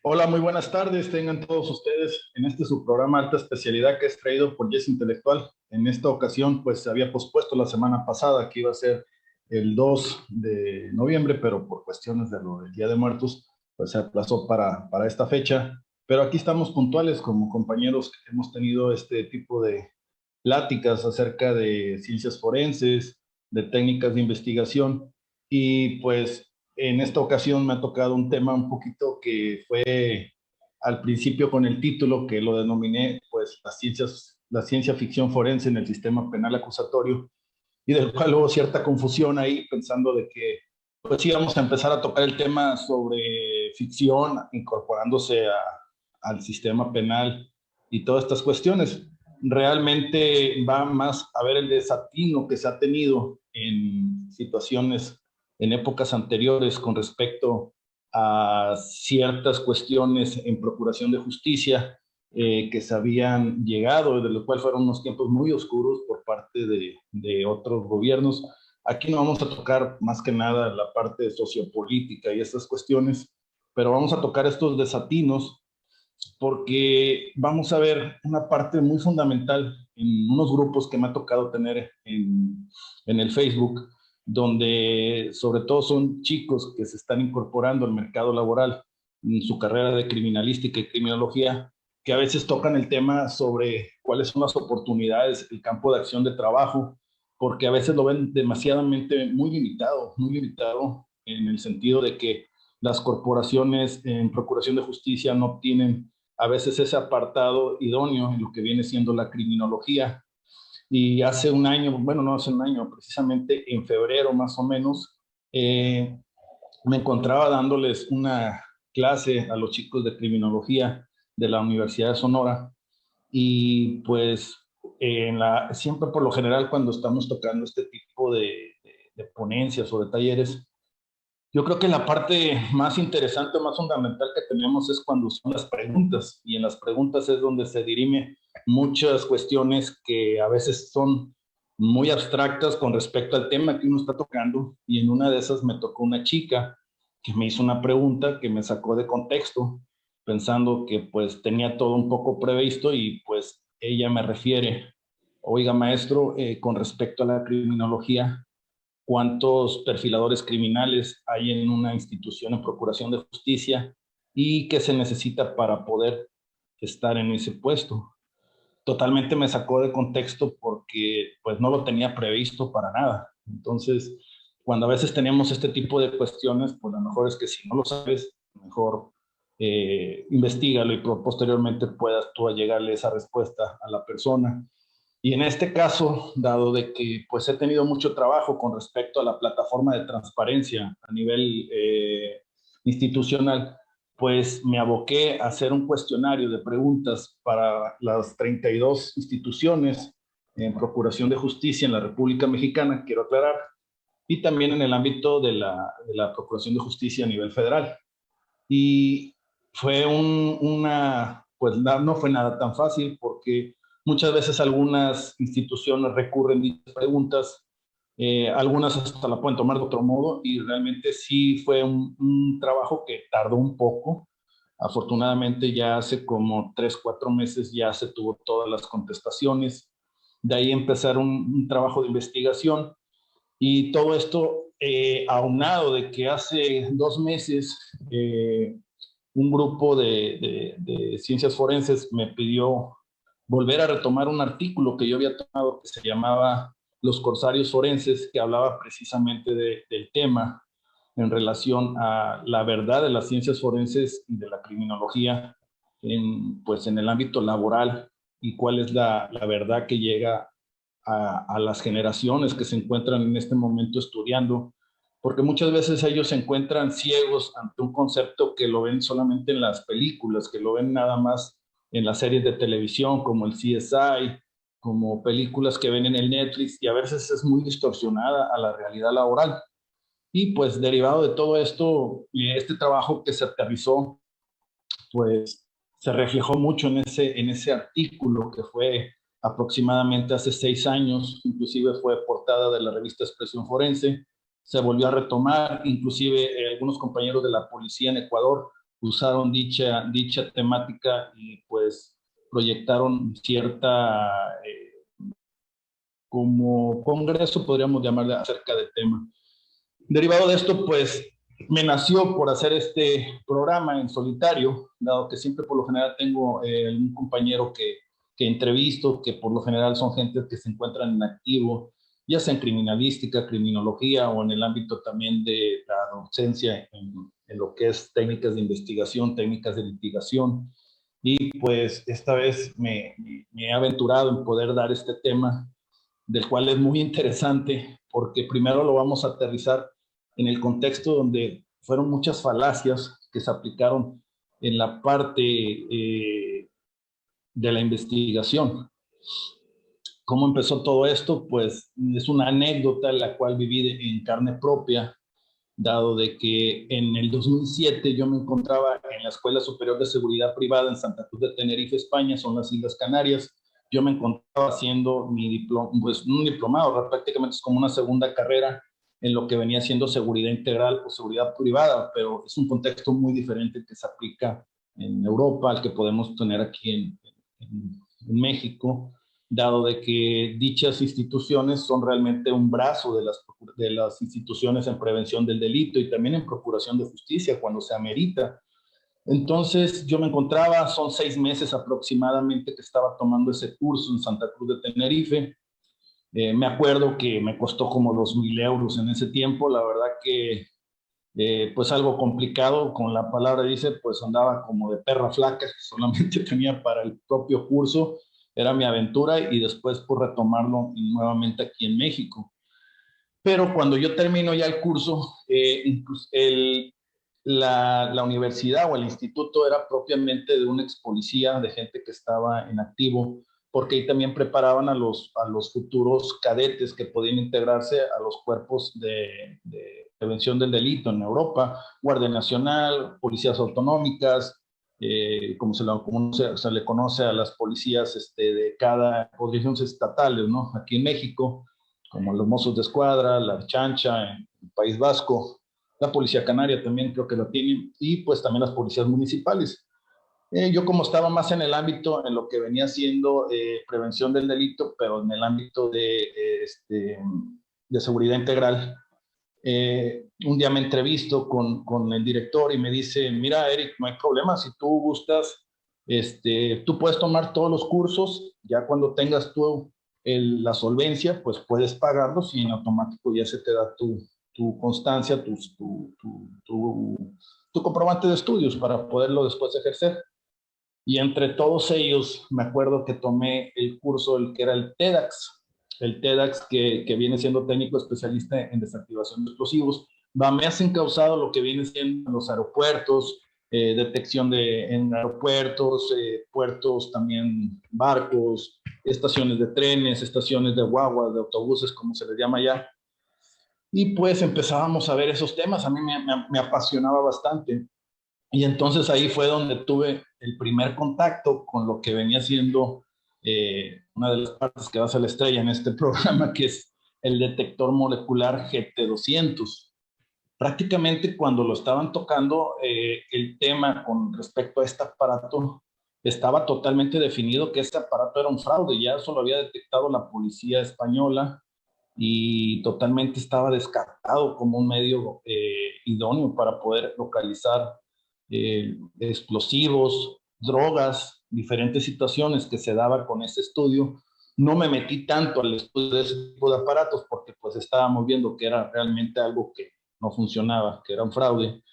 Hola, muy buenas tardes. Tengan todos ustedes en este su programa Alta Especialidad que es traído por Yes Intelectual. En esta ocasión, pues se había pospuesto la semana pasada que iba a ser el 2 de noviembre, pero por cuestiones de lo del Día de Muertos, pues se aplazó para esta fecha. Pero aquí estamos puntuales como compañeros que hemos tenido este tipo de pláticas acerca de ciencias forenses, de técnicas de investigación y pues en esta ocasión me ha tocado un tema un poquito que fue al principio con el título que lo denominé pues la ciencia ficción forense en el sistema penal acusatorio y del cual hubo cierta confusión ahí pensando de que pues íbamos a empezar a tocar el tema sobre ficción incorporándose al sistema penal y todas estas cuestiones. Realmente va más a ver el desatino que se ha tenido en situaciones en épocas anteriores con respecto a ciertas cuestiones en procuración de justicia que se habían llegado, de lo cual fueron unos tiempos muy oscuros por parte de otros gobiernos. Aquí no vamos a tocar más que nada la parte sociopolítica y estas cuestiones, pero vamos a tocar estos desatinos porque vamos a ver una parte muy fundamental en unos grupos que me ha tocado tener en el Facebook, donde sobre todo son chicos que se están incorporando al mercado laboral en su carrera de criminalística y criminología, que a veces tocan el tema sobre cuáles son las oportunidades, el campo de acción de trabajo, porque a veces lo ven demasiadamente muy limitado en el sentido de que las corporaciones en procuración de justicia no tienen a veces ese apartado idóneo en lo que viene siendo la criminología. Y hace un año, bueno, no hace un año, precisamente en febrero más o menos, me encontraba dándoles una clase a los chicos de criminología de la Universidad de Sonora y pues siempre por lo general cuando estamos tocando este tipo de ponencias o de talleres, yo creo que la parte más interesante, más fundamental que tenemos es cuando son las preguntas, y en las preguntas es donde se dirime muchas cuestiones que a veces son muy abstractas con respecto al tema que uno está tocando, y en una de esas me tocó una chica que me hizo una pregunta que me sacó de contexto, pensando que pues tenía todo un poco previsto y pues ella me refiere, oiga maestro, con respecto a la criminología, cuántos perfiladores criminales hay en una institución en procuración de justicia y qué se necesita para poder estar en ese puesto. Totalmente me sacó de contexto porque pues no lo tenía previsto para nada. Entonces, cuando a veces tenemos este tipo de cuestiones, pues lo mejor es que si no lo sabes, mejor investigalo y posteriormente puedas tú llegarle esa respuesta a la persona. Y en este caso, dado de que pues he tenido mucho trabajo con respecto a la plataforma de transparencia a nivel institucional, pues me aboqué a hacer un cuestionario de preguntas para las 32 instituciones en procuración de justicia en la República Mexicana, quiero aclarar, y también en el ámbito de la procuración de justicia a nivel federal. Y fue pues no fue nada tan fácil porque muchas veces algunas instituciones recurren a dichas preguntas, algunas hasta la pueden tomar de otro modo y realmente sí fue un trabajo que tardó un poco. Afortunadamente ya hace como 3, 4 meses ya se tuvo todas las contestaciones. De ahí empezar un trabajo de investigación y todo esto aunado de que hace 2 meses un grupo de ciencias forenses me pidió volver a retomar un artículo que yo había tomado que se llamaba Los Corsarios Forenses, que hablaba precisamente del tema en relación a la verdad de las ciencias forenses y de la criminología pues en el ámbito laboral y cuál es la verdad que llega a las generaciones que se encuentran en este momento estudiando, porque muchas veces ellos se encuentran ciegos ante un concepto que lo ven solamente en las películas, que lo ven nada más en las series de televisión como el CSI, como películas que ven en el Netflix y a veces es muy distorsionada a la realidad laboral. Y pues derivado de todo esto, este trabajo que se aterrizó, pues se reflejó mucho en ese artículo que fue aproximadamente hace 6 años, inclusive fue portada de la revista Expresión Forense, se volvió a retomar, inclusive algunos compañeros de la policía en Ecuador usaron dicha temática y pues proyectaron cierta, como congreso, podríamos llamarle, acerca del tema. Derivado de esto, pues me nació por hacer este programa en solitario, dado que siempre por lo general tengo un compañero que entrevisto, que por lo general son gente que se encuentran en activo, ya sea en criminalística, criminología o en el ámbito también de la docencia en lo que es técnicas de investigación, técnicas de litigación. Y pues esta vez me he aventurado en poder dar este tema, del cual es muy interesante, porque primero lo vamos a aterrizar en el contexto donde fueron muchas falacias que se aplicaron en la parte de la investigación. ¿Cómo empezó todo esto? Pues es una anécdota la cual viví en carne propia, dado de que en el 2007 yo me encontraba en la Escuela Superior de Seguridad Privada en Santa Cruz de Tenerife, España, son las Islas Canarias. Yo me encontraba haciendo mi diploma, pues un diplomado, prácticamente es como una segunda carrera en lo que venía siendo seguridad integral o seguridad privada, pero es un contexto muy diferente que se aplica en Europa al que podemos tener aquí en México, dado de que dichas instituciones son realmente un brazo de las instituciones en prevención del delito y también en procuración de justicia cuando se amerita. Entonces yo me encontraba, son 6 meses aproximadamente que estaba tomando ese curso en Santa Cruz de Tenerife. Me acuerdo que me costó como 2,000 euros en ese tiempo, la verdad que pues algo complicado, con la palabra dice, pues andaba como de perra flaca, solamente tenía para el propio curso, era mi aventura y después por retomarlo nuevamente aquí en México. Pero cuando yo termino ya el curso, la universidad o el instituto era propiamente de un ex policía, de gente que estaba en activo, porque ahí también preparaban a los futuros cadetes que podían integrarse a los cuerpos de prevención del delito en Europa, Guardia Nacional, policías autonómicas, como se le conoce a las policías de cada posiciones estatales, ¿no? Aquí en México, como los Mossos de Escuadra, la Chancha en el País Vasco, la Policía Canaria también creo que lo tienen, y pues también las policías municipales. Yo como estaba más en el ámbito, en lo que venía siendo prevención del delito, pero en el ámbito de seguridad integral, un día me entrevisto con el director y me dice, mira Eric, no hay problema, si tú gustas, tú puedes tomar todos los cursos, ya cuando tengas tú la solvencia, pues puedes pagarlos y en automático ya se te da tu constancia, tu comprobante de estudios para poderlo después ejercer. Y entre todos ellos, me acuerdo que tomé el curso, el que era el TEDx que viene siendo técnico especialista en desactivación de explosivos. Me has encausado lo que viene siendo los aeropuertos, detección en aeropuertos, puertos también, barcos, estaciones de trenes, estaciones de guaguas, de autobuses, como se les llama ya. Y pues empezábamos a ver esos temas, a mí me apasionaba bastante. Y entonces ahí fue donde tuve el primer contacto con lo que venía siendo una de las partes que va a ser la estrella en este programa, que es el detector molecular GT200. Prácticamente cuando lo estaban tocando, el tema con respecto a este aparato estaba totalmente definido que este aparato era un fraude, ya eso lo había detectado la policía española y totalmente estaba descartado como un medio idóneo para poder localizar explosivos, drogas, diferentes situaciones que se daba con ese estudio. No me metí tanto al estudio de ese tipo de aparatos porque pues estábamos viendo que era realmente algo que no funcionaba, que era un fraude.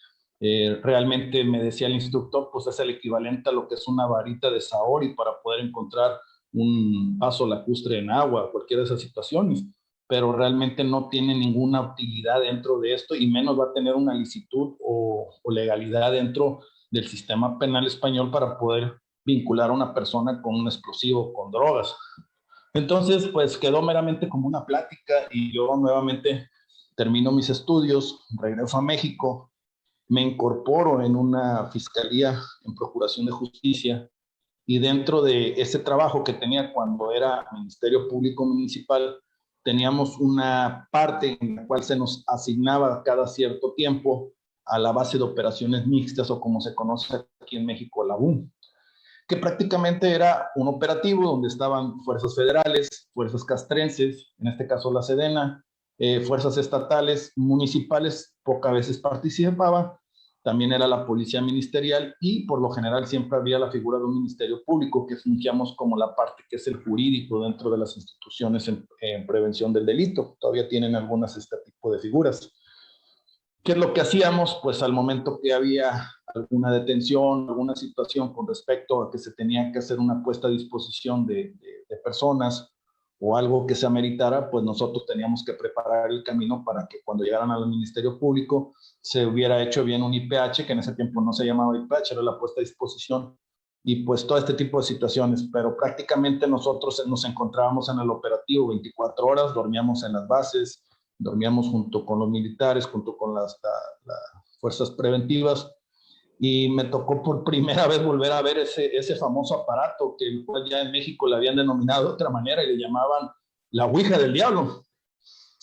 Realmente me decía el instructor, pues es el equivalente a lo que es una varita de Saori para poder encontrar un vaso lacustre en agua, cualquiera de esas situaciones, pero realmente no tiene ninguna utilidad dentro de esto y menos va a tener una licitud o legalidad dentro del sistema penal español para poder vincular a una persona con un explosivo, con drogas. Entonces, pues quedó meramente como una plática y yo nuevamente termino mis estudios, regreso a México, me incorporo en una fiscalía en procuración de justicia y dentro de ese trabajo que tenía cuando era Ministerio Público Municipal, teníamos una parte en la cual se nos asignaba cada cierto tiempo a la base de operaciones mixtas, o como se conoce aquí en México, la BUM, que prácticamente era un operativo donde estaban fuerzas federales, fuerzas castrenses, en este caso la Sedena, fuerzas estatales, municipales, pocas veces participaba, también era la policía ministerial, y por lo general siempre había la figura de un ministerio público que fungíamos como la parte que es el jurídico dentro de las instituciones en prevención del delito. Todavía tienen algunas este tipo de figuras. ¿Qué es lo que hacíamos? Pues al momento que había alguna detención, alguna situación con respecto a que se tenía que hacer una puesta a disposición de personas o algo que se ameritara, pues nosotros teníamos que preparar el camino para que cuando llegaran al Ministerio Público se hubiera hecho bien un IPH, que en ese tiempo no se llamaba IPH, era la puesta a disposición, y pues todo este tipo de situaciones. Pero prácticamente nosotros nos encontrábamos en el operativo 24 horas, dormíamos en las bases, dormíamos junto con los militares, junto con las fuerzas preventivas, y me tocó por primera vez volver a ver ese famoso aparato que ya en México le habían denominado de otra manera y le llamaban la Ouija del Diablo.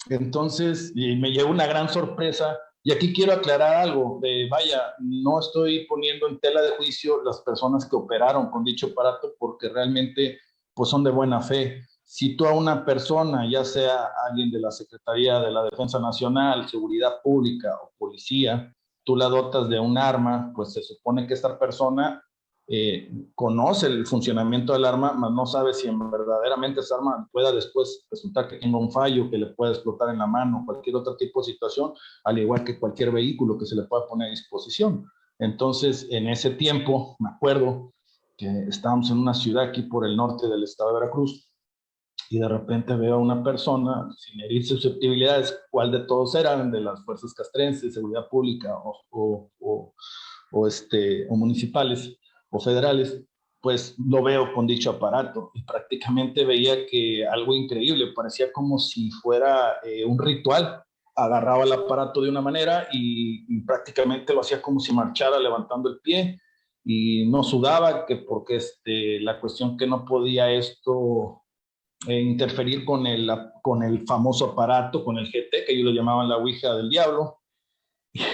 Entonces, y me llegó una gran sorpresa, y aquí quiero aclarar algo, vaya, no estoy poniendo en tela de juicio las personas que operaron con dicho aparato, porque realmente pues son de buena fe. Si tú a una persona, ya sea alguien de la Secretaría de la Defensa Nacional, Seguridad Pública o Policía, tú la dotas de un arma, pues se supone que esta persona conoce el funcionamiento del arma, mas no sabe si verdaderamente esa arma pueda después resultar que tenga un fallo, que le pueda explotar en la mano, cualquier otro tipo de situación, al igual que cualquier vehículo que se le pueda poner a disposición. Entonces, en ese tiempo, me acuerdo que estábamos en una ciudad aquí por el norte del estado de Veracruz, y de repente veo a una persona, sin herir susceptibilidades, cuál de todos eran, de las fuerzas castrenses, seguridad pública o municipales o federales, pues lo veo con dicho aparato, y prácticamente veía que algo increíble, parecía como si fuera un ritual. Agarraba el aparato de una manera y prácticamente lo hacía como si marchara levantando el pie, y no sudaba, que porque la cuestión que no podía esto interferir con el famoso aparato, con el GT, que ellos lo llamaban la Ouija del Diablo.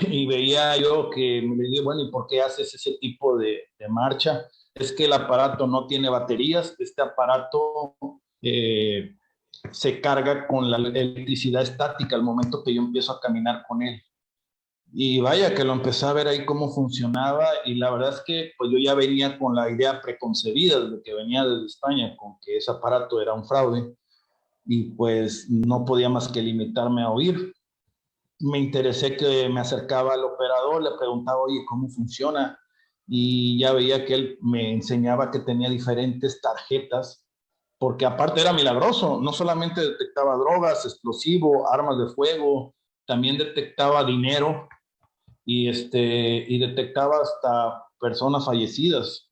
Y veía yo que me dije, bueno, ¿y por qué haces ese tipo de marcha? Es que el aparato no tiene baterías, este aparato se carga con la electricidad estática al momento que yo empiezo a caminar con él. Y vaya que lo empecé a ver ahí cómo funcionaba, y la verdad es que pues yo ya venía con la idea preconcebida desde que venía desde España, con que ese aparato era un fraude, y pues no podía más que limitarme a oír. Me interesé, que me acercaba al operador, le preguntaba, oye, ¿cómo funciona? Y ya veía que él me enseñaba que tenía diferentes tarjetas, porque aparte era milagroso, no solamente detectaba drogas, explosivo, armas de fuego, también detectaba dinero, y detectaba hasta personas fallecidas.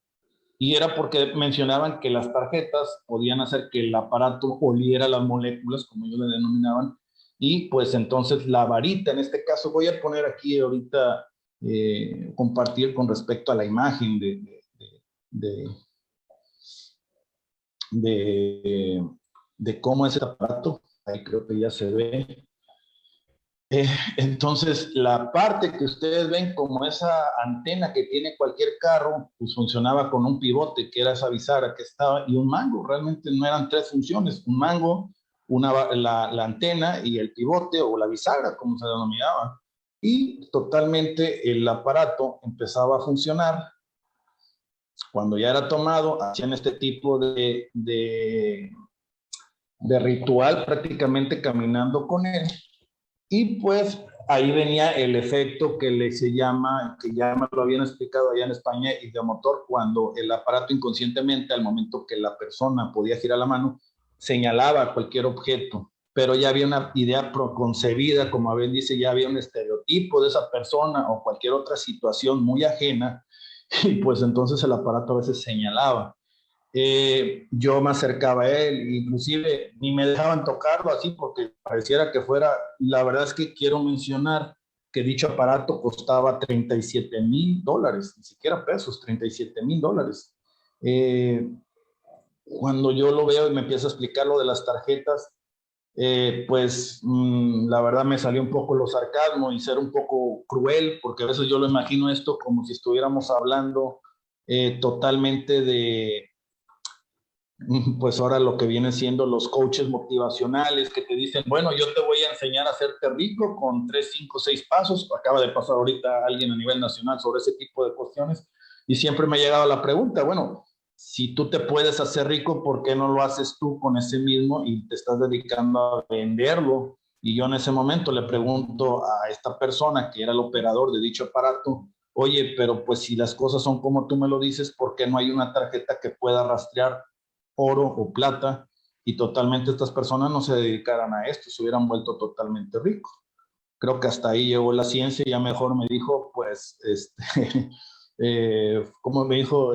Y era porque mencionaban que las tarjetas podían hacer que el aparato oliera las moléculas, como ellos le denominaban, y pues entonces la varita, en este caso, voy a poner aquí ahorita, compartir con respecto a la imagen de, de, de cómo es el aparato. Ahí creo que ya se ve. Entonces, la parte que ustedes ven como esa antena que tiene cualquier carro, pues funcionaba con un pivote, que era esa bisagra que estaba, y un mango. Realmente no eran tres funciones: un mango, la antena y el pivote o la bisagra, como se denominaba. Y totalmente el aparato empezaba a funcionar. Cuando ya era tomado, hacían este tipo de ritual, prácticamente caminando con él. Y pues ahí venía el efecto se llama, que ya me lo habían explicado allá en España, ideomotor, cuando el aparato inconscientemente, al momento que la persona podía girar la mano, señalaba cualquier objeto. Pero ya había una idea preconcebida, como Abel dice, ya había un estereotipo de esa persona o cualquier otra situación muy ajena, y pues entonces el aparato a veces señalaba. Yo me acercaba a él, inclusive ni me dejaban tocarlo así porque pareciera que fuera. La verdad es que quiero mencionar que dicho aparato costaba $37,000, ni siquiera pesos, $37,000. Cuando yo lo veo y me empieza a explicar lo de las tarjetas, La verdad me salió un poco lo sarcasmo y ser un poco cruel, porque a veces yo lo imagino esto como si estuviéramos hablando totalmente de, pues ahora lo que viene siendo los coaches motivacionales que te dicen, bueno, yo te voy a enseñar a hacerte rico con 3, 5, 6 pasos. Acaba de pasar ahorita alguien a nivel nacional sobre ese tipo de cuestiones y siempre me ha llegado la pregunta, bueno, si tú te puedes hacer rico, ¿por qué no lo haces tú con ese mismo y te estás dedicando a venderlo? Y yo en ese momento le pregunto a esta persona que era el operador de dicho aparato, oye, pero pues si las cosas son como tú me lo dices, ¿por qué no hay una tarjeta que pueda rastrear oro o plata? Y totalmente estas personas no se dedicaran a esto, se hubieran vuelto totalmente ricos. Creo que hasta ahí llegó la ciencia y ya mejor me dijo, pues, como me dijo,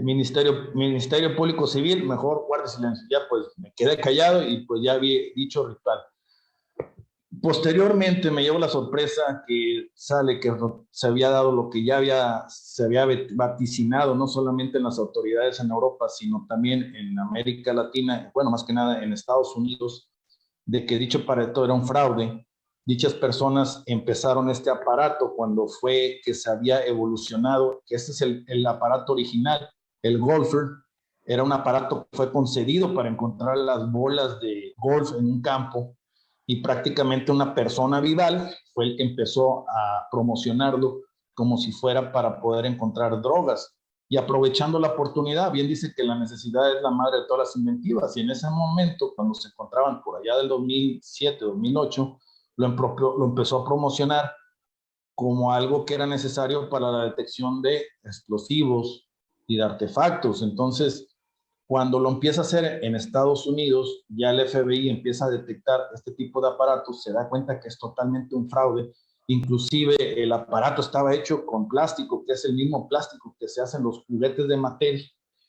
Ministerio Público Civil, mejor guarde silencio. Ya pues me quedé callado y pues ya había dicho ritual. Posteriormente me llevo la sorpresa que sale que se había dado lo que se había vaticinado, no solamente en las autoridades en Europa, sino también en América Latina, bueno, más que nada en Estados Unidos, de que dicho aparato era un fraude. Dichas personas empezaron este aparato cuando fue que se había evolucionado, que este es el aparato original, el Golfer, era un aparato que fue concedido para encontrar las bolas de golf en un campo y prácticamente una persona vival fue el que empezó a promocionarlo como si fuera para poder encontrar drogas. Y aprovechando la oportunidad, bien dice que la necesidad es la madre de todas las inventivas, y en ese momento, cuando se encontraban por allá del 2007, 2008, lo empezó a promocionar como algo que era necesario para la detección de explosivos y de artefactos. Entonces, cuando lo empieza a hacer en Estados Unidos, ya el FBI empieza a detectar este tipo de aparatos, se da cuenta que es totalmente un fraude. Inclusive el aparato estaba hecho con plástico, que es el mismo plástico que se hacen los juguetes de Mattel,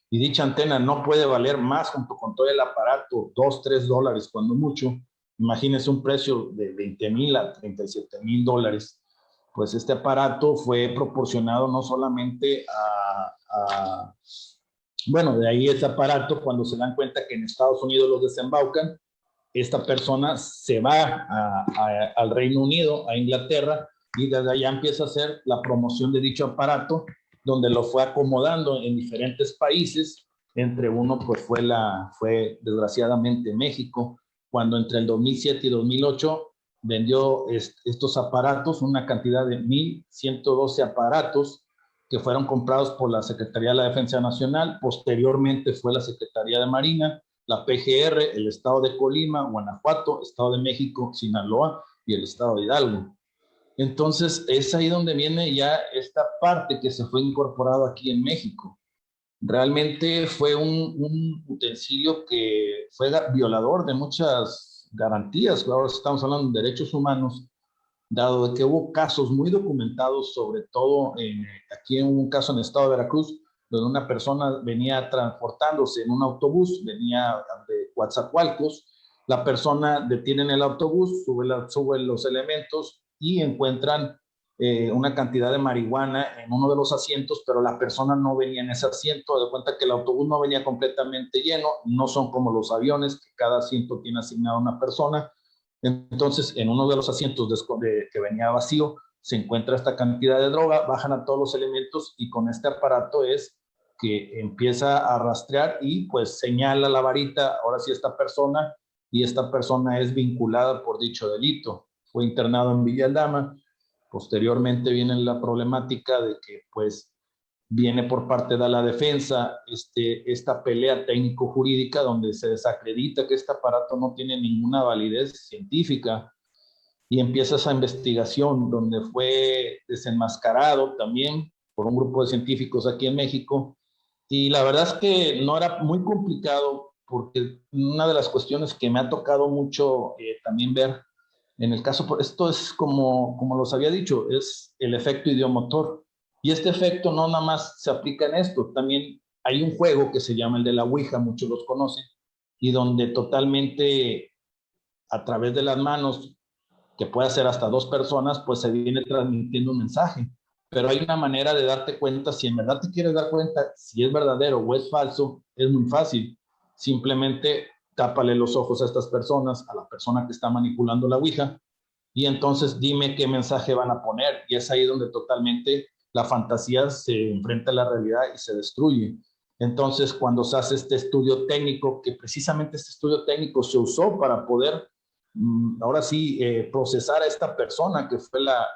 y dicha antena no puede valer más junto con todo el aparato, $2, $3 cuando mucho. Imagínense un precio de 20,000 a 37,000 dólares. Pues este aparato fue proporcionado no solamente bueno, de ahí ese aparato, cuando se dan cuenta que en Estados Unidos los desembaucan, esta persona se va al Reino Unido, a Inglaterra, y desde allá empieza a hacer la promoción de dicho aparato, donde lo fue acomodando en diferentes países. Entre uno, pues fue desgraciadamente México, cuando entre el 2007 y 2008 vendió estos aparatos, una cantidad de 1,112 aparatos que fueron comprados por la Secretaría de la Defensa Nacional. Posteriormente fue la Secretaría de Marina, la PGR, el estado de Colima, Guanajuato, Estado de México, Sinaloa y el estado de Hidalgo. Entonces, es ahí donde viene ya esta parte que se fue incorporado aquí en México. Realmente fue un utensilio que fue violador de muchas garantías. Ahora estamos hablando de derechos humanos, dado que hubo casos muy documentados, sobre todo aquí en un caso en el estado de Veracruz, donde una persona venía transportándose en un autobús, venía de Coatzacoalcos, la persona detiene en el autobús, sube los elementos y encuentran una cantidad de marihuana en uno de los asientos, pero la persona no venía en ese asiento. De cuenta que el autobús no venía completamente lleno, no son como los aviones, que cada asiento tiene asignado a una persona. Entonces, en uno de los asientos que venía vacío, se encuentra esta cantidad de droga, bajan a todos los elementos y con este aparato es que empieza a rastrear y pues señala la varita, ahora sí esta persona, y esta persona es vinculada por dicho delito. Fue internado en Villa Aldama. Posteriormente viene la problemática de que pues viene por parte de la defensa esta pelea técnico-jurídica donde se desacredita que este aparato no tiene ninguna validez científica, y empieza esa investigación donde fue desenmascarado también por un grupo de científicos aquí en México. Y la verdad es que no era muy complicado, porque una de las cuestiones que me ha tocado mucho también ver en el caso, esto es como los había dicho, es el efecto idiomotor. Y este efecto no nada más se aplica en esto, también hay un juego que se llama el de la Ouija, muchos los conocen, y donde totalmente a través de las manos, que puede ser hasta dos personas, pues se viene transmitiendo un mensaje. Pero hay una manera de darte cuenta, si en verdad te quieres dar cuenta si es verdadero o es falso, es muy fácil. Simplemente tápale los ojos a estas personas, a la persona que está manipulando la Ouija, y entonces dime qué mensaje van a poner. Y es ahí donde totalmente la fantasía se enfrenta a la realidad y se destruye. Entonces, cuando se hace este estudio técnico, que precisamente este estudio técnico se usó para poder, ahora sí, procesar a esta persona que fue la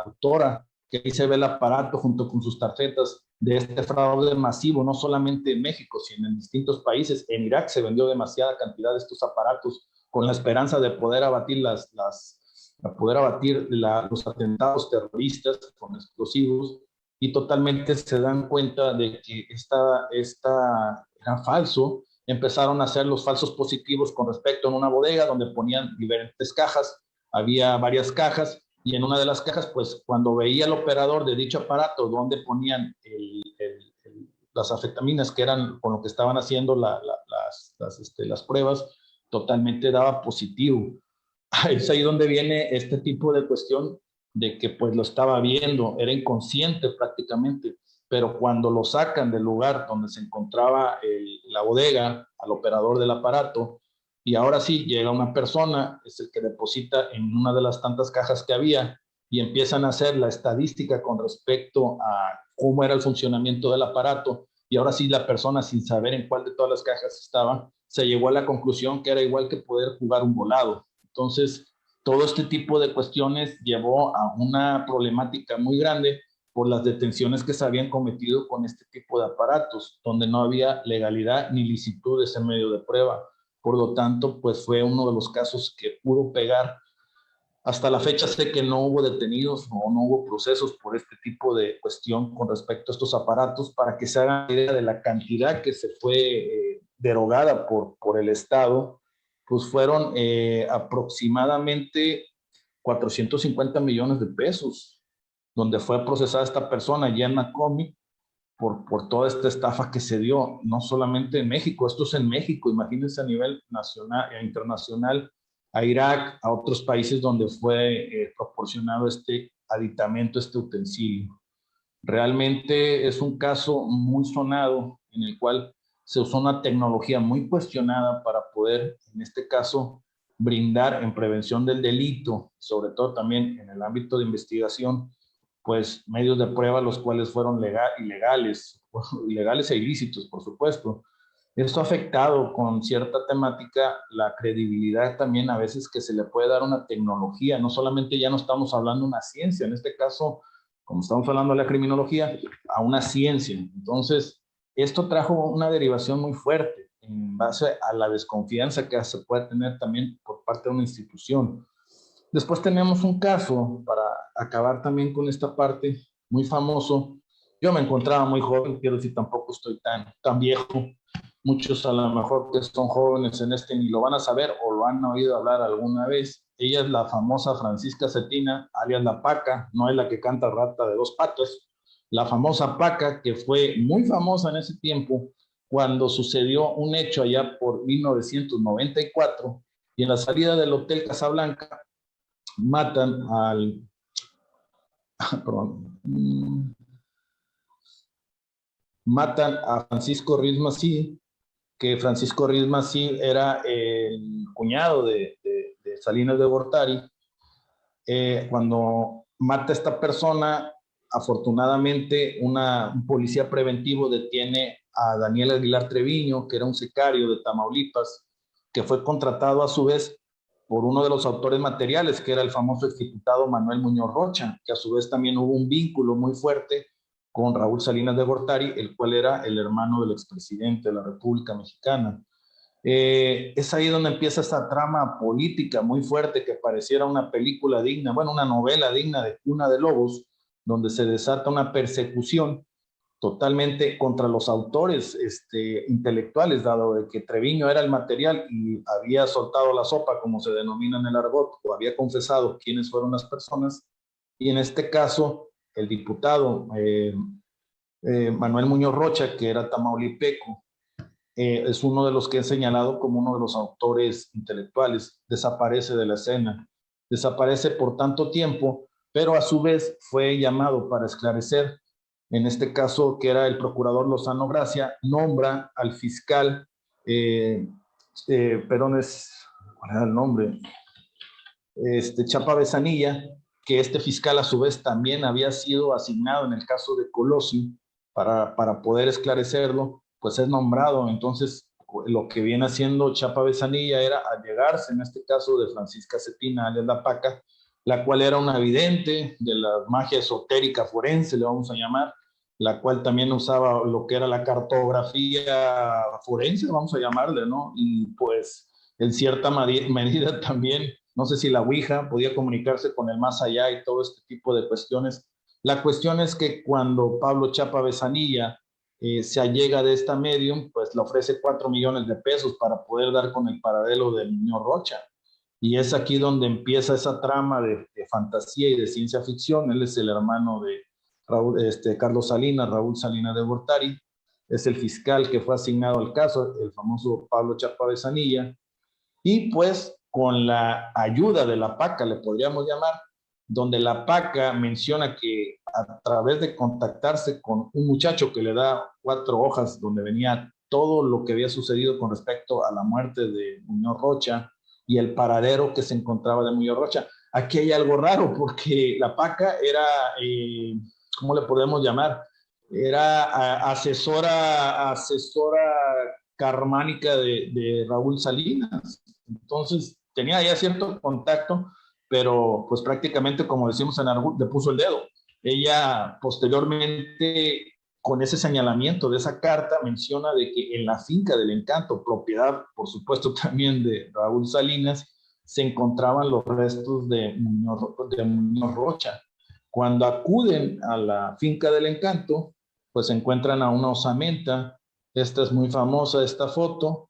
autora, que ahí se ve el aparato junto con sus tarjetas de este fraude masivo, no solamente en México, sino en distintos países. En Irak se vendió demasiada cantidad de estos aparatos con la esperanza de poder abatir los atentados terroristas con explosivos, y totalmente se dan cuenta de que esta era falso. Empezaron a hacer los falsos positivos con respecto a una bodega donde ponían diferentes cajas, había varias cajas, y en una de las cajas, pues cuando veía el operador de dicho aparato donde ponían las anfetaminas, que eran con lo que estaban haciendo las pruebas, totalmente daba positivo. Es ahí donde viene este tipo de cuestión de que pues lo estaba viendo, era inconsciente prácticamente, pero cuando lo sacan del lugar donde se encontraba la bodega, al operador del aparato, y ahora sí llega una persona, es el que deposita en una de las tantas cajas que había, y empiezan a hacer la estadística con respecto a cómo era el funcionamiento del aparato, y ahora sí la persona, sin saber en cuál de todas las cajas estaba, se llegó a la conclusión que era igual que poder jugar un volado. Entonces, todo este tipo de cuestiones llevó a una problemática muy grande por las detenciones que se habían cometido con este tipo de aparatos, donde no había legalidad ni licitudes en medio de prueba. Por lo tanto, pues fue uno de los casos que pudo pegar. Hasta la fecha sé que no hubo detenidos o no hubo procesos por este tipo de cuestión con respecto a estos aparatos, para que se hagan idea de la cantidad que se fue derogada por el Estado. Pues fueron aproximadamente 450 millones de pesos, donde fue procesada esta persona, Jan McCormick, por toda esta estafa que se dio, no solamente en México, esto es en México, imagínense a nivel nacional e internacional, a Irak, a otros países donde fue proporcionado este aditamento, este utensilio. Realmente es un caso muy sonado en el cual se usó una tecnología muy cuestionada para poder, en este caso, brindar en prevención del delito, sobre todo también en el ámbito de investigación, pues medios de prueba los cuales fueron ilegales e ilícitos, por supuesto. Esto ha afectado con cierta temática la credibilidad también a veces que se le puede dar a una tecnología. No solamente ya no estamos hablando de una ciencia, en este caso, como estamos hablando de la criminología, a una ciencia. Entonces, esto trajo una derivación muy fuerte en base a la desconfianza que se puede tener también por parte de una institución. Después tenemos un caso, para acabar también con esta parte, muy famoso. Yo me encontraba muy joven, quiero decir, tampoco estoy tan viejo. Muchos a lo mejor que son jóvenes en ni lo van a saber o lo han oído hablar alguna vez. Ella es la famosa Francisca Cetina, alias La Paca, no es la que canta Rata de dos patas. La famosa Paca, que fue muy famosa en ese tiempo, cuando sucedió un hecho allá por 1994, y en la salida del Hotel Casablanca matan perdón, matan a Francisco Ruiz Massieu, que Francisco Ruiz Massieu era el cuñado de Salinas de Gortari. Cuando mata a esta persona, afortunadamente un policía preventivo detiene a Daniel Aguilar Treviño, que era un sicario de Tamaulipas, que fue contratado a su vez por uno de los autores materiales, que era el famoso exdiputado Manuel Muñoz Rocha, que a su vez también hubo un vínculo muy fuerte con Raúl Salinas de Gortari, el cual era el hermano del expresidente de la República Mexicana. Es ahí donde empieza esta trama política muy fuerte que pareciera una película digna, bueno, una novela digna de Cuna de Lobos, donde se desata una persecución totalmente contra los autores intelectuales, dado de que Treviño era el material y había soltado la sopa, como se denomina en el argot, o había confesado quiénes fueron las personas. Y en este caso, el diputado Manuel Muñoz Rocha, que era tamaulipeco, es uno de los que he señalado como uno de los autores intelectuales. Desaparece de la escena, desaparece por tanto tiempo, pero a su vez fue llamado para esclarecer. En este caso, que era el procurador Lozano Gracia, nombra al fiscal perdón, ¿cuál era el nombre? Chapa Besanilla, que este fiscal a su vez también había sido asignado en el caso de Colosio para poder esclarecerlo, pues es nombrado. Entonces, lo que viene haciendo Chapa Besanilla era allegarse, en este caso de Francisca Cetina, alias La Paca, la cual era una vidente de la magia esotérica forense, le vamos a llamar, la cual también usaba lo que era la cartografía forense, vamos a llamarle, ¿no? Y pues en cierta medida también, no sé si la Ouija podía comunicarse con el más allá y todo este tipo de cuestiones. La cuestión es que cuando Pablo Chapa Besanilla se allega de esta medium, pues le ofrece 4 millones de pesos para poder dar con el paradero del niño Rocha. Y es aquí donde empieza esa trama de fantasía y de ciencia ficción. Él es el hermano de Carlos Salinas, Raúl Salinas de Gortari, es el fiscal que fue asignado al caso, el famoso Pablo Chapa Besanilla, y pues con la ayuda de la PACA, le podríamos llamar, donde la PACA menciona que a través de contactarse con un muchacho que le da 4 hojas donde venía todo lo que había sucedido con respecto a la muerte de Muñoz Rocha y el paradero que se encontraba de Muñoz Rocha. Aquí hay algo raro porque la PACA era, ¿cómo le podemos llamar? Era asesora carmánica de Raúl Salinas. Entonces, tenía ya cierto contacto, pero pues prácticamente, como decimos en Aragón, le puso el dedo. Ella posteriormente, con ese señalamiento de esa carta, menciona de que en la finca del Encanto, propiedad, por supuesto, también de Raúl Salinas, se encontraban los restos de Muñoz Rocha. Cuando acuden a la finca del Encanto, pues encuentran a una osamenta. Esta es muy famosa, esta foto,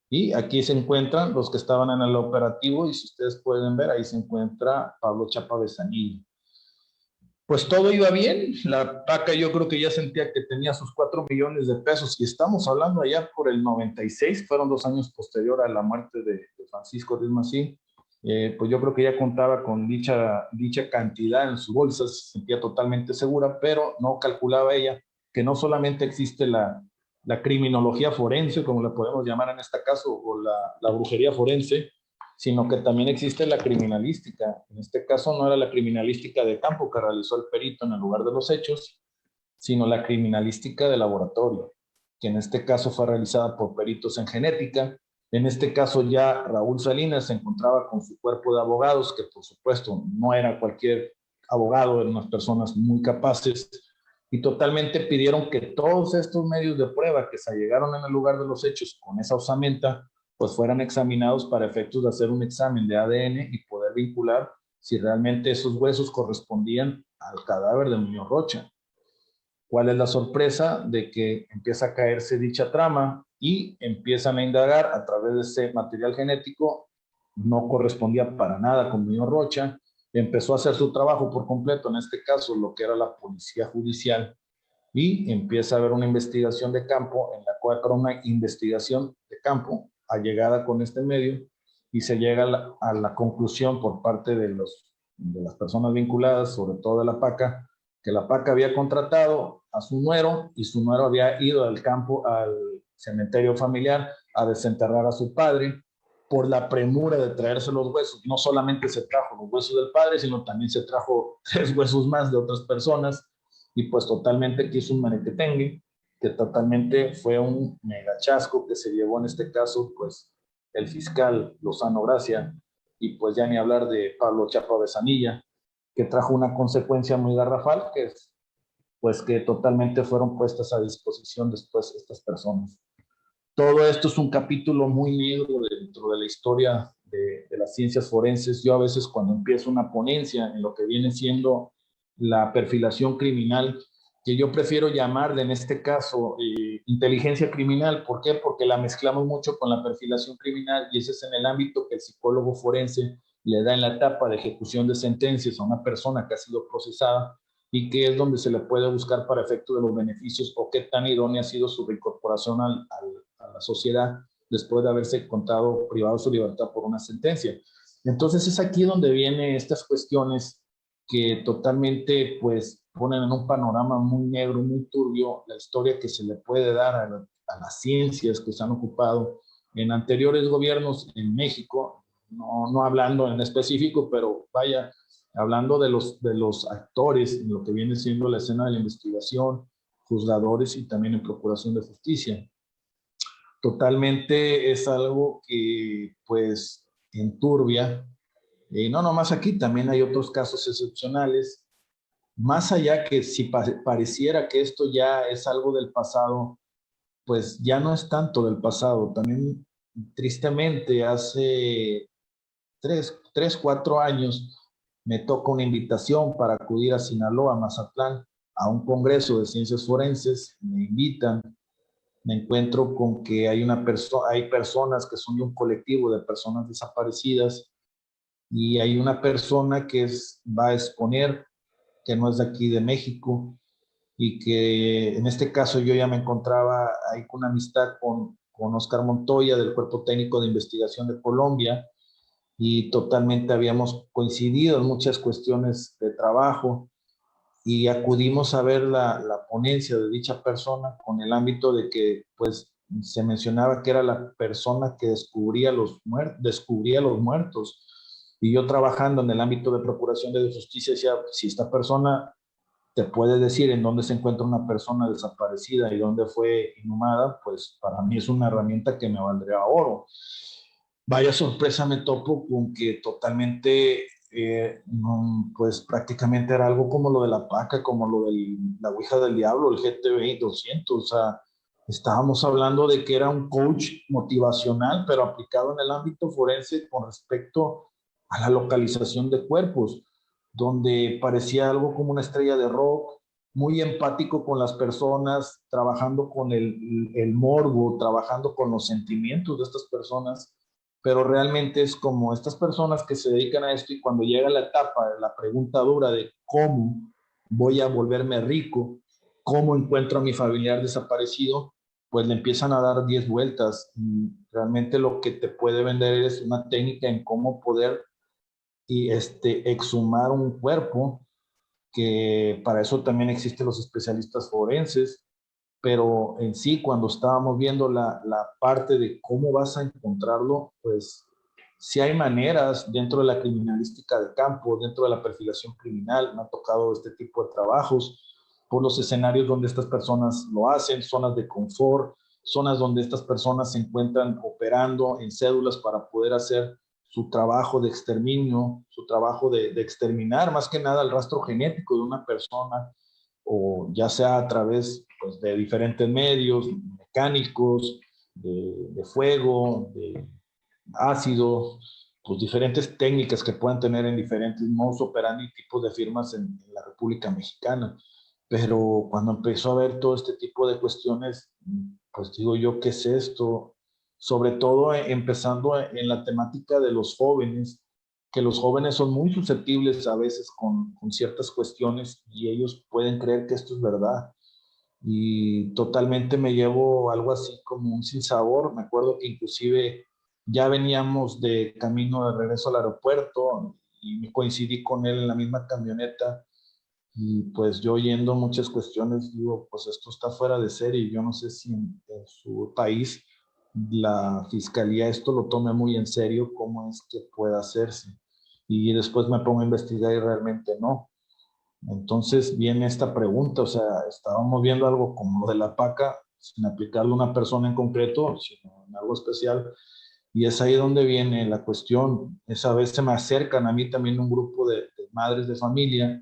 y aquí se encuentran los que estaban en el operativo, y si ustedes pueden ver, ahí se encuentra Pablo Chapa Besanilla. Pues todo iba bien, la PACA yo creo que ya sentía que tenía sus 4 millones de pesos, y estamos hablando allá por el 96, fueron 2 años posterior a la muerte de Francisco Ruiz Massieu. Pues yo creo que ya contaba con dicha cantidad en sus bolsas, se sentía totalmente segura, pero no calculaba ella que no solamente existe la criminología forense, como la podemos llamar en este caso, o la brujería forense, sino que también existe la criminalística. En este caso no era la criminalística de campo que realizó el perito en el lugar de los hechos, sino la criminalística de laboratorio, que en este caso fue realizada por peritos en genética. En este caso ya Raúl Salinas se encontraba con su cuerpo de abogados, que por supuesto no era cualquier abogado, eran unas personas muy capaces, y totalmente pidieron que todos estos medios de prueba que se allegaron en el lugar de los hechos con esa osamenta, pues fueran examinados para efectos de hacer un examen de ADN y poder vincular si realmente esos huesos correspondían al cadáver de Muñoz Rocha. ¿Cuál es la sorpresa? De que empieza a caerse dicha trama y empiezan a indagar a través de ese material genético, no correspondía para nada con Muñoz Rocha, empezó a hacer su trabajo por completo, en este caso lo que era la policía judicial, y empieza a haber una investigación de campo, en la cual era una investigación de campo allegada con este medio, y se llega a la conclusión por parte de las personas vinculadas, sobre todo de la PACA, que la PACA había contratado a su nuero, y su nuero había ido al campo, al cementerio familiar, a desenterrar a su padre, por la premura de traerse los huesos. No solamente se trajo los huesos del padre, sino también se trajo 3 huesos más de otras personas, y pues totalmente quiso un merequetengue, que totalmente fue un megachasco que se llevó en este caso pues el fiscal Lozano Gracia, y pues ya ni hablar de Pablo Chapa Besanilla, que trajo una consecuencia muy garrafal, que es pues que totalmente fueron puestas a disposición después estas personas. Todo esto es un capítulo muy negro dentro de la historia de las ciencias forenses. Yo a veces cuando empiezo una ponencia en lo que viene siendo la perfilación criminal, que yo prefiero llamarle en este caso inteligencia criminal. ¿Por qué? Porque la mezclamos mucho con la perfilación criminal, y ese es en el ámbito que el psicólogo forense le da en la etapa de ejecución de sentencias a una persona que ha sido procesada, y que es donde se le puede buscar para efecto de los beneficios o qué tan idónea ha sido su reincorporación a la sociedad después de haberse encontrado privado de su libertad por una sentencia. Entonces es aquí donde vienen estas cuestiones que totalmente pues ponen en un panorama muy negro, muy turbio, la historia que se le puede dar a las ciencias que se han ocupado en anteriores gobiernos en México, no hablando en específico, pero vaya, hablando de los actores en lo que viene siendo la escena de la investigación, juzgadores y también en procuración de justicia. Totalmente es algo que pues enturbia, no nomás aquí, también hay otros casos excepcionales, más allá que si pareciera que esto ya es algo del pasado, pues ya no es tanto del pasado. También, tristemente, hace 4 años, me toca una invitación para acudir a Sinaloa, Mazatlán, a un congreso de ciencias forenses. Me invitan, me encuentro con que hay personas que son de un colectivo de personas desaparecidas y hay una persona que va a exponer, que no es de aquí de México, y que en este caso yo ya me encontraba ahí con una amistad con Oscar Montoya del Cuerpo Técnico de Investigación de Colombia, y totalmente habíamos coincidido en muchas cuestiones de trabajo, y acudimos a ver la ponencia de dicha persona con el ámbito de que pues se mencionaba que era la persona que descubría los muertos, y yo trabajando en el ámbito de procuración de justicia decía, si esta persona te puede decir en dónde se encuentra una persona desaparecida y dónde fue inhumada, pues para mí es una herramienta que me valdría oro. Vaya sorpresa me topo con que totalmente, pues prácticamente era algo como lo de la paca, como lo de la Ouija del Diablo, el GTB 200, o sea, estábamos hablando de que era un coach motivacional, pero aplicado en el ámbito forense con respecto a la localización de cuerpos, donde parecía algo como una estrella de rock, muy empático con las personas, trabajando con el morbo, trabajando con los sentimientos de estas personas, pero realmente es como estas personas que se dedican a esto, y cuando llega la etapa de la pregunta dura de cómo voy a volverme rico, cómo encuentro a mi familiar desaparecido, pues le empiezan a dar 10 vueltas. Y realmente lo que te puede vender es una técnica en cómo poder exhumar un cuerpo, que para eso también existen los especialistas forenses, pero en sí, cuando estábamos viendo la parte de cómo vas a encontrarlo, pues sí hay maneras dentro de la criminalística de campo, dentro de la perfilación criminal. Me ha tocado este tipo de trabajos por los escenarios donde estas personas lo hacen, zonas de confort, zonas donde estas personas se encuentran operando en cédulas para poder hacer su trabajo de exterminio, su trabajo de exterminar más que nada el rastro genético de una persona, o ya sea a través pues, de diferentes medios mecánicos, de fuego, de ácido, pues diferentes técnicas que puedan tener en diferentes modus operandi y tipos de firmas en la República Mexicana. Pero cuando empezó a ver todo este tipo de cuestiones, pues digo yo, ¿qué es esto? Sobre todo empezando en la temática de los jóvenes, que los jóvenes son muy susceptibles a veces con ciertas cuestiones, y ellos pueden creer que esto es verdad. Y totalmente me llevo algo así como un sinsabor. Me acuerdo que inclusive ya veníamos de camino de regreso al aeropuerto y me coincidí con él en la misma camioneta, y pues yo oyendo muchas cuestiones digo, pues esto está fuera de serie, y yo no sé si en su país la fiscalía esto lo tome muy en serio, cómo es que puede hacerse. Y después me pongo a investigar y realmente no. Entonces viene esta pregunta, o sea, estábamos viendo algo como lo de la paca, sin aplicarlo a una persona en concreto, sino en algo especial, y es ahí donde viene la cuestión. Esa vez se me acercan a mí también un grupo de madres de familia,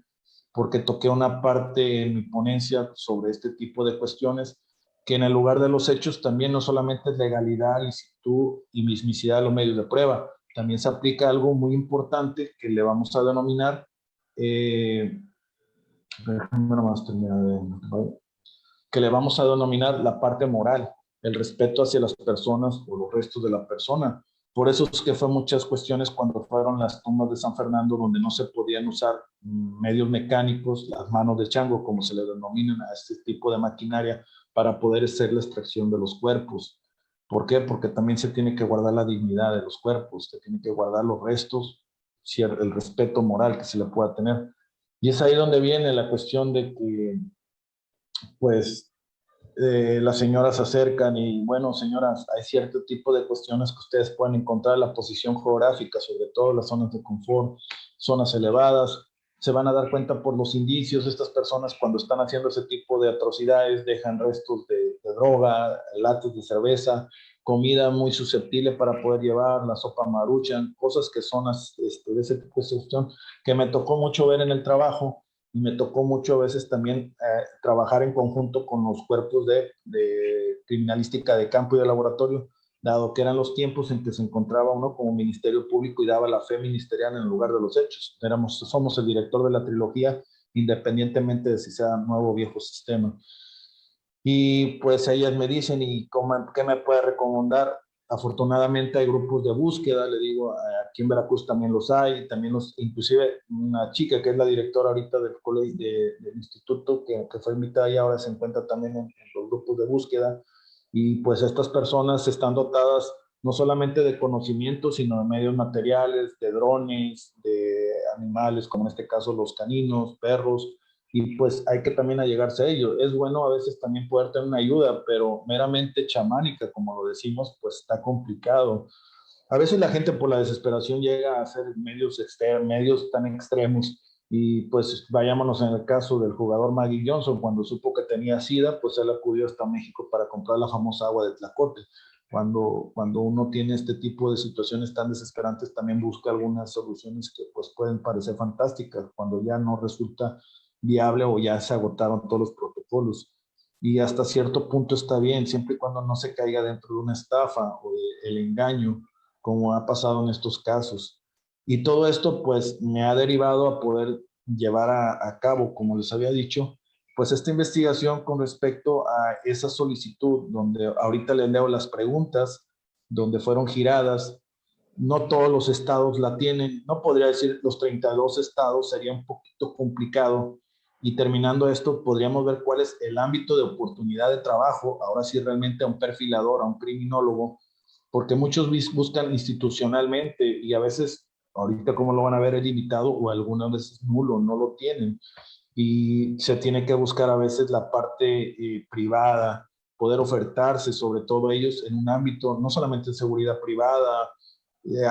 porque toqué una parte en mi ponencia sobre este tipo de cuestiones, que en el lugar de los hechos también no solamente es legalidad, licitud y mismicidad de los medios de prueba, también se aplica algo muy importante que le vamos a denominar, que le vamos a denominar la parte moral, el respeto hacia las personas o los restos de la persona. Por eso es que fue muchas cuestiones cuando fueron las tumbas de San Fernando, donde no se podían usar medios mecánicos, las manos de chango, como se le denominan a este tipo de maquinaria, para poder hacer la extracción de los cuerpos. ¿Por qué? Porque también se tiene que guardar la dignidad de los cuerpos, se tiene que guardar los restos, el respeto moral que se le pueda tener. Y es ahí donde viene la cuestión de que, pues, las señoras se acercan y, bueno, señoras, hay cierto tipo de cuestiones que ustedes pueden encontrar en la posición geográfica, sobre todo las zonas de confort, zonas elevadas. Se van a dar cuenta por los indicios, estas personas cuando están haciendo ese tipo de atrocidades dejan restos de droga, latas de cerveza, comida muy susceptible para poder llevar, la sopa Maruchan, cosas que son de ese tipo de cuestión que me tocó mucho ver en el trabajo y me tocó mucho a veces también trabajar en conjunto con los cuerpos de criminalística de campo y de laboratorio, dado que eran los tiempos en que se encontraba uno como Ministerio Público y daba la fe ministerial en lugar de los hechos. Somos el director de la trilogía, independientemente de si sea nuevo o viejo sistema. Y pues ellas me dicen, ¿y qué me puede recomendar? Afortunadamente hay grupos de búsqueda, le digo, aquí en Veracruz también los hay, también inclusive una chica que es la directora ahorita del colegio, del instituto, que fue invitada y ahora se encuentra también en los grupos de búsqueda. Y pues estas personas están dotadas no solamente de conocimientos, sino de medios materiales, de drones, de animales, como en este caso los caninos, perros, y pues hay que también allegarse a ello. Es bueno a veces también poder tener una ayuda, pero meramente chamánica, como lo decimos, pues está complicado. A veces la gente por la desesperación llega a hacer medios tan extremos y pues vayámonos en el caso del jugador Maggie Johnson, cuando supo que tenía SIDA, pues él acudió hasta México para comprar la famosa agua de Tlacote. Cuando uno tiene este tipo de situaciones tan desesperantes, también busca algunas soluciones que pues pueden parecer fantásticas, cuando ya no resulta viable o ya se agotaron todos los protocolos. Y hasta cierto punto está bien, siempre y cuando no se caiga dentro de una estafa o el engaño, como ha pasado en estos casos. Y todo esto pues me ha derivado a poder llevar a cabo, como les había dicho, pues esta investigación con respecto a esa solicitud, donde ahorita les leo las preguntas, donde fueron giradas. No todos los estados la tienen, no podría decir los 32 estados, sería un poquito complicado. Y terminando esto, podríamos ver cuál es el ámbito de oportunidad de trabajo, ahora sí realmente a un perfilador, a un criminólogo, porque muchos buscan institucionalmente y a veces, ahorita como lo van a ver, es limitado o algunas veces nulo, no lo tienen. Y se tiene que buscar a veces la parte privada, poder ofertarse, sobre todo ellos en un ámbito, no solamente en seguridad privada,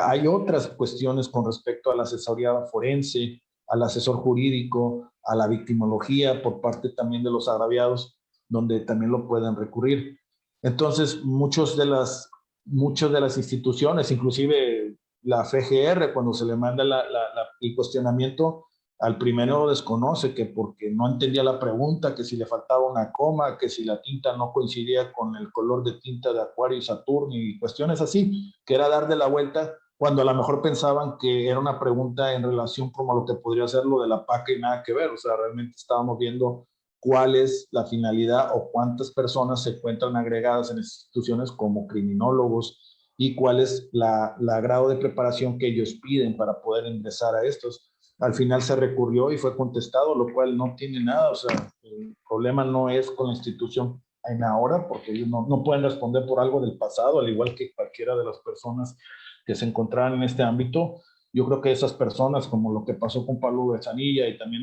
hay otras cuestiones con respecto a la asesoría forense, al asesor jurídico, a la victimología por parte también de los agraviados, donde también lo pueden recurrir. Entonces, muchas de las instituciones, inclusive la FGR, cuando se le manda el cuestionamiento, al primero desconoce que porque no entendía la pregunta, que si le faltaba una coma, que si la tinta no coincidía con el color de tinta de Acuario y Saturno y cuestiones así, que era dar de la vuelta cuando a lo mejor pensaban que era una pregunta en relación como lo que podría ser lo de la PACA y nada que ver. O sea, realmente estábamos viendo cuál es la finalidad o cuántas personas se encuentran agregadas en instituciones como criminólogos y cuál es la grado de preparación que ellos piden para poder ingresar a estos. Al final se recurrió y fue contestado, lo cual no tiene nada. O sea, el problema no es con la institución en ahora, porque ellos no pueden responder por algo del pasado, al igual que cualquiera de las personas que se encontraran en este ámbito. Yo creo que esas personas, como lo que pasó con Pablo Besanilla y también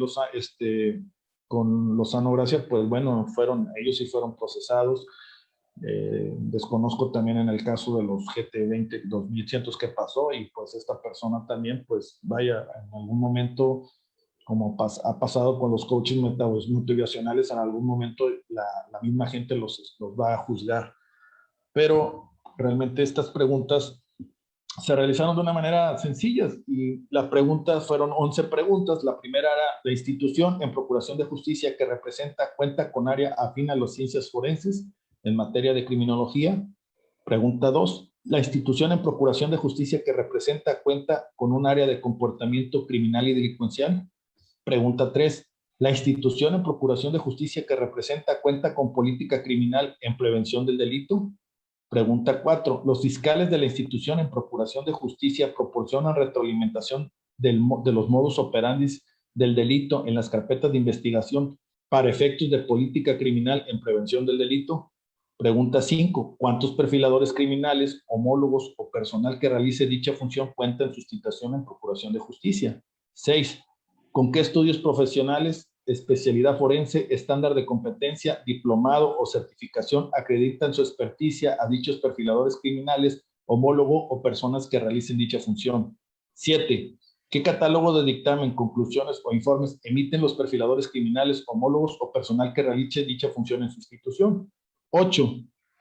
con Lozano Gracia, pues bueno, ellos sí fueron procesados. Desconozco también en el caso de los GT20 2100 que pasó y pues esta persona también, pues vaya, en algún momento, como ha pasado con los coaches motivacionales, en algún momento la misma gente los va a juzgar. Pero realmente estas preguntas se realizaron de una manera sencilla y las preguntas fueron 11 preguntas. La primera era: ¿la institución en procuración de justicia que representa cuenta con área afín a las ciencias forenses en materia de criminología? Pregunta 2: ¿la institución en procuración de justicia que representa cuenta con un área de comportamiento criminal y delincuencial? Pregunta 3: ¿la institución en procuración de justicia que representa cuenta con política criminal en prevención del delito? Pregunta 4: ¿los fiscales de la institución en procuración de justicia proporcionan retroalimentación de los modus operandi del delito en las carpetas de investigación para efectos de política criminal en prevención del delito? Pregunta 5: ¿cuántos perfiladores criminales, homólogos o personal que realice dicha función cuenta en su institución en procuración de justicia? 6: ¿con qué estudios profesionales especialidad forense, estándar de competencia, diplomado o certificación acreditan su experticia a dichos perfiladores criminales, homólogo o personas que realicen dicha función. 7. ¿Qué catálogo de dictamen, conclusiones o informes emiten los perfiladores criminales, homólogos o personal que realice dicha función en su institución? 8.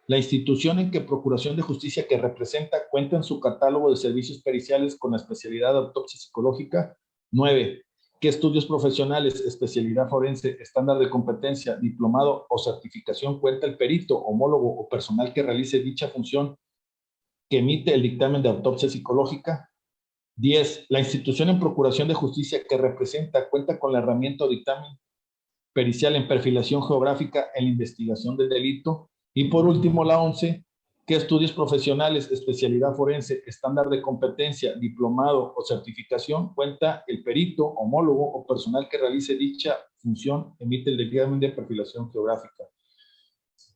La institución en que Procuración de Justicia que representa cuenta en su catálogo de servicios periciales con la especialidad de autopsia psicológica. 9. ¿Qué estudios profesionales, especialidad forense, estándar de competencia, diplomado o certificación cuenta el perito, homólogo o personal que realice dicha función que emite el dictamen de autopsia psicológica? 10. La institución en Procuración de Justicia que representa cuenta con la herramienta o dictamen pericial en perfilación geográfica en la investigación del delito. Y por último, la 11, ¿qué estudios profesionales, especialidad forense, estándar de competencia, diplomado o certificación cuenta el perito, homólogo o personal que realice dicha función, emite el dictamen de perfilación geográfica?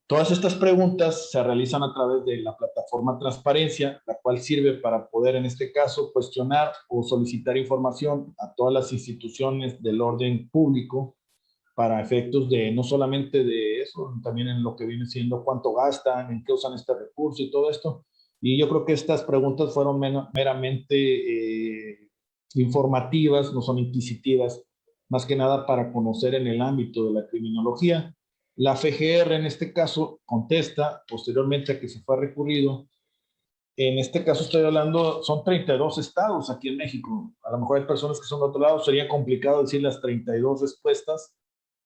Todas estas preguntas se realizan a través de la plataforma Transparencia, la cual sirve para poder, en este caso, cuestionar o solicitar información a todas las instituciones del orden público para efectos de no solamente de eso, también en lo que viene siendo cuánto gastan, en qué usan este recurso y todo esto. Y yo creo que estas preguntas fueron meramente informativas, no son inquisitivas, más que nada para conocer en el ámbito de la criminología. La FGR en este caso contesta, posteriormente a que se fue recurrido, en este caso estoy hablando, son 32 estados aquí en México. A lo mejor hay personas que son de otro lado, sería complicado decir las 32 respuestas.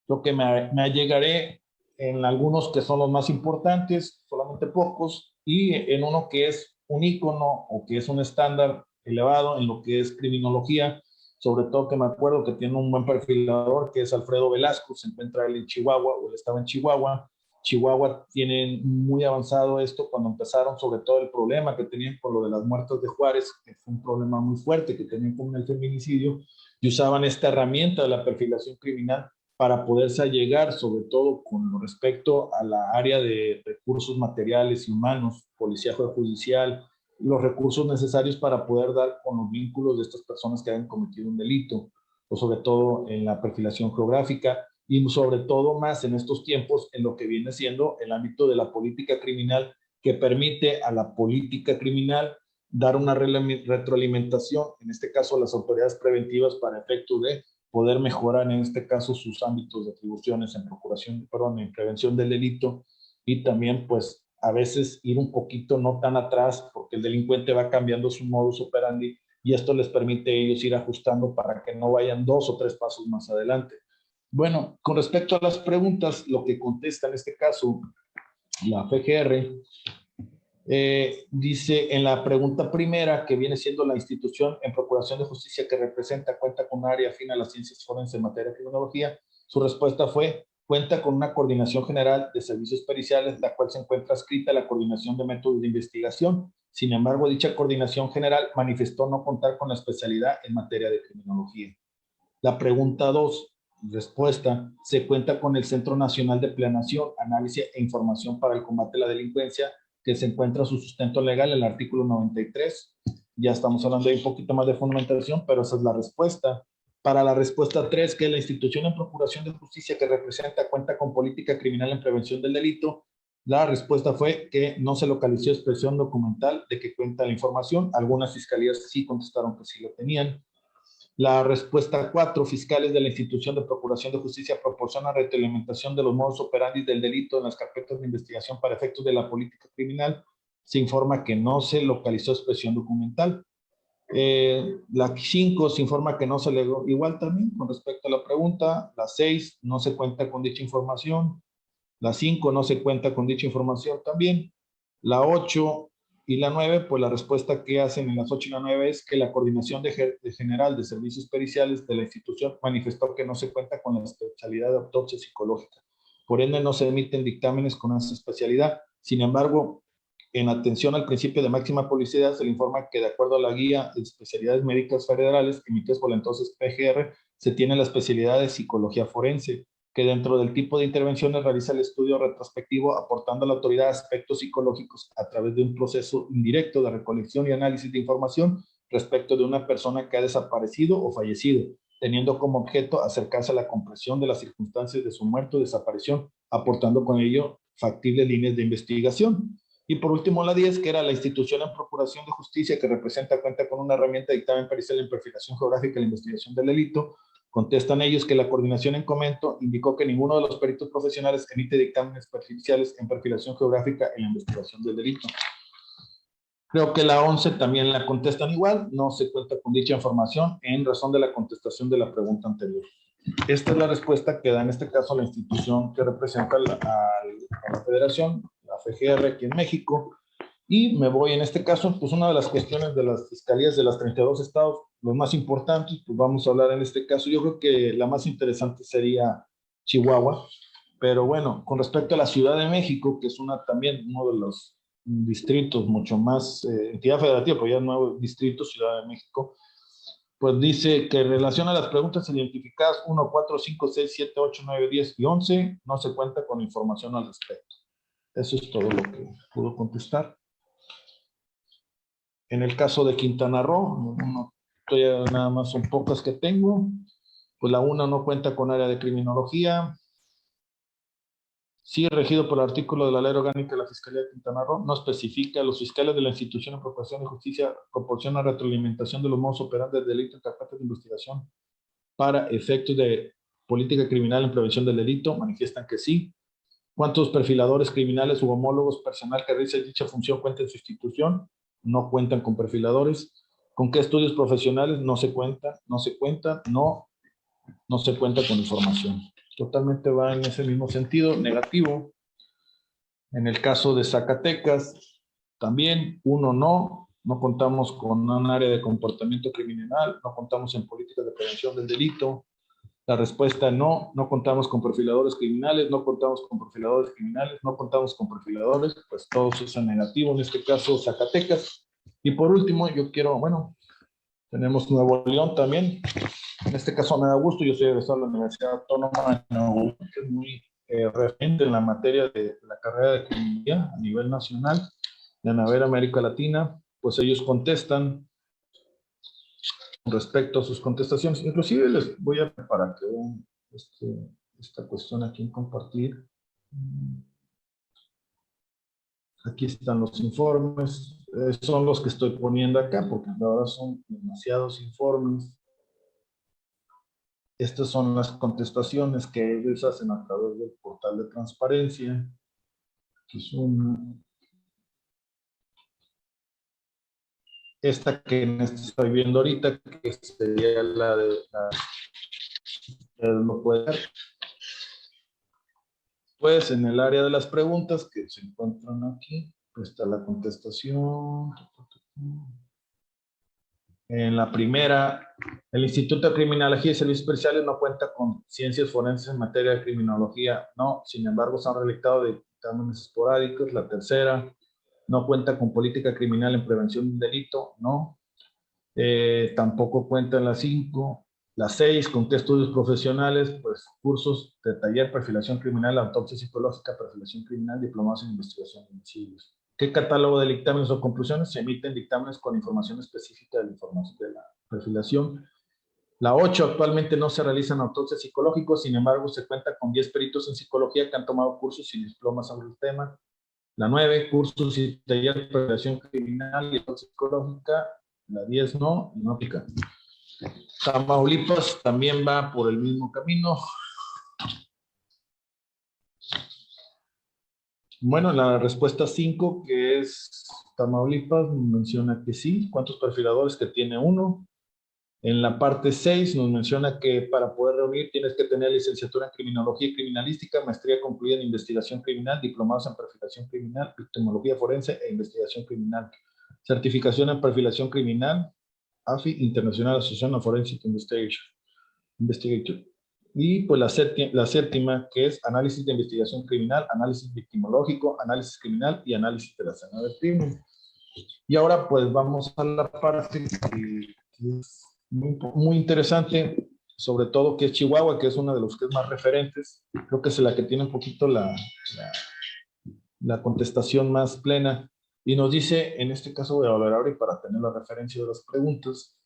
Lo que me allegaré en algunos que son los más importantes, solamente pocos, y en uno que es un ícono o que es un estándar elevado en lo que es criminología, sobre todo que me acuerdo que tiene un buen perfilador, que es Alfredo Velasco, se encuentra él en Chihuahua, o él estaba en Chihuahua. Chihuahua tiene muy avanzado esto cuando empezaron, sobre todo el problema que tenían con lo de las muertes de Juárez, que fue un problema muy fuerte que tenían con el feminicidio, y usaban esta herramienta de la perfilación criminal para poderse allegar, sobre todo con respecto a la área de recursos materiales y humanos, policía judicial, los recursos necesarios para poder dar con los vínculos de estas personas que hayan cometido un delito, o sobre todo en la perfilación geográfica, y sobre todo más en estos tiempos en lo que viene siendo el ámbito de la política criminal, que permite a la política criminal dar una retroalimentación, en este caso a las autoridades preventivas, para efecto de poder mejorar en este caso sus ámbitos de atribuciones en procuración, perdón, en prevención del delito, y también pues a veces ir un poquito no tan atrás porque el delincuente va cambiando su modus operandi y esto les permite a ellos ir ajustando para que no vayan 2 o 3 pasos más adelante. Bueno, con respecto a las preguntas, lo que contesta en este caso la FGR dice en la pregunta primera, que viene siendo la institución en Procuración de Justicia que representa, cuenta con un área afín a las ciencias forenses en materia de criminología, su respuesta fue, cuenta con una coordinación general de servicios periciales, la cual se encuentra adscrita a la coordinación de métodos de investigación. Sin embargo, dicha coordinación general manifestó no contar con la especialidad en materia de criminología. La pregunta 2, respuesta, se cuenta con el Centro Nacional de Planeación, Análisis e Información para el Combate a la Delincuencia, que se encuentra su sustento legal en el artículo 93. Ya estamos hablando de un poquito más de fundamentación, pero esa es la respuesta. Para la respuesta 3, que la institución en Procuración de Justicia que representa cuenta con política criminal en prevención del delito, la respuesta fue que no se localizó expresión documental de que cuenta la información. Algunas fiscalías sí contestaron que sí lo tenían. La respuesta 4, fiscales de la institución de Procuración de Justicia proporcionan retroalimentación de los modus operandi del delito en las carpetas de investigación para efectos de la política criminal. Se informa que no se localizó expresión documental. La 5 se informa que no se legó, igual también con respecto a la pregunta. La 6 no se cuenta con dicha información. La 5 no se cuenta con dicha información también. La 8 y la 9, pues la respuesta que hacen en las 8 y la 9 es que la coordinación de general de servicios periciales de la institución manifestó que no se cuenta con la especialidad de autopsia psicológica. Por ende, no se emiten dictámenes con esa especialidad. Sin embargo, en atención al principio de máxima publicidad, se le informa que de acuerdo a la guía de especialidades médicas federales emitidas por la entonces PGR, se tiene la especialidad de psicología forense, que dentro del tipo de intervenciones realiza el estudio retrospectivo aportando a la autoridad aspectos psicológicos a través de un proceso indirecto de recolección y análisis de información respecto de una persona que ha desaparecido o fallecido, teniendo como objeto acercarse a la comprensión de las circunstancias de su muerte o desaparición, aportando con ello factibles líneas de investigación. Y por último, la 10, que era la institución en procuración de justicia, que cuenta con una herramienta de dictamen pericial en perfilación geográfica y la investigación del delito. Contestan ellos que la coordinación en comento indicó que ninguno de los peritos profesionales emite dictámenes periciales en perfilación geográfica en la investigación del delito. Creo que la 11 también la contestan igual, no se cuenta con dicha información en razón de la contestación de la pregunta anterior. Esta es la respuesta que da en este caso la institución que representa a la federación, la FGR aquí en México, y me voy en este caso, pues una de las cuestiones de las fiscalías de las 32 estados, los más importantes, pues vamos a hablar en este caso, yo creo que la más interesante sería Chihuahua, pero bueno, con respecto a la Ciudad de México, que es también uno de los distritos mucho más, entidad federativa, pero ya nuevo distrito, Ciudad de México, pues dice que en relación a las preguntas identificadas 1, 4, 5, 6, 7, 8, 9, 10 y 11, no se cuenta con información al respecto. Eso es todo lo que pudo contestar. En el caso de Quintana Roo, nada más son pocas que tengo. Pues la 1 no cuenta con área de criminología. Sí, regido por el artículo de la Ley Orgánica de la Fiscalía de Quintana Roo, no especifica, los fiscales de la institución en procuración de justicia proporcionan retroalimentación de los modos operantes del delito en carpetas de investigación para efectos de política criminal en prevención del delito, manifiestan que sí. ¿Cuántos perfiladores criminales u homólogos personal que realiza dicha función cuenta en su institución? No cuentan con perfiladores. ¿Con qué estudios profesionales? No se cuenta, no se cuenta, no se cuenta con información. Totalmente va en ese mismo sentido, negativo. En el caso de Zacatecas, también, 1, no contamos con un área de comportamiento criminal, no contamos en políticas de prevención del delito. La respuesta no contamos con perfiladores criminales, no contamos con perfiladores criminales, no contamos con perfiladores, pues todos es negativo, en este caso Zacatecas. Y por último, tenemos Nuevo León también. En este caso me da gusto, yo soy egresado de la Universidad Autónoma de Nuevo León, que es muy referente en la materia de la carrera de criminología a nivel nacional, de América Latina, pues ellos contestan respecto a sus contestaciones. Inclusive les voy a preparar que vean esta cuestión aquí en compartir. Aquí están los informes, son los que estoy poniendo acá, porque la verdad son demasiados informes. Estas son las contestaciones que ellos hacen a través del portal de transparencia, que es esta que estoy viendo ahorita, que sería la de lo puede ver. Pues en el área de las preguntas que se encuentran aquí, pues está la contestación. En la primera, el Instituto de Criminología y Servicios Especiales no cuenta con ciencias forenses en materia de criminología, no, sin embargo se han realizado dictámenes esporádicos. La tercera, no cuenta con política criminal en prevención del delito, no. Tampoco cuenta en la 5. La 6, con qué estudios profesionales, pues cursos de taller, perfilación criminal, autopsia psicológica, perfilación criminal, diplomados en investigación de homicidios. ¿Qué catálogo de dictámenes o conclusiones? Se emiten dictámenes con información específica de la información de la perfilación. La 8, actualmente no se realizan autopsias psicológicos, sin embargo se cuenta con 10 peritos en psicología que han tomado cursos y diplomas sobre el tema. La 9, cursos y taller de perfilación criminal y autopsia psicológica. La 10 no aplica. Tamaulipas también va por el mismo camino. Bueno, la respuesta 5, que es Tamaulipas, menciona que sí. ¿Cuántos perfiladores? Que tiene 1. En la parte 6 nos menciona que para poder reunir tienes que tener licenciatura en criminología y criminalística, maestría concluida en investigación criminal, diplomados en perfilación criminal, victimología forense e investigación criminal, certificación en perfilación criminal, AFI, International Association of Forensic Investigation. Y pues la séptima, que es análisis de investigación criminal, análisis victimológico, análisis criminal y análisis de la escena del crimen. Y ahora pues vamos a la parte que es muy interesante, sobre todo que es Chihuahua, que es una de los que es más referentes. Creo que es la que tiene un poquito la contestación más plena. Y nos dice, en este caso voy a volver a abrir para tener la referencia de las preguntas.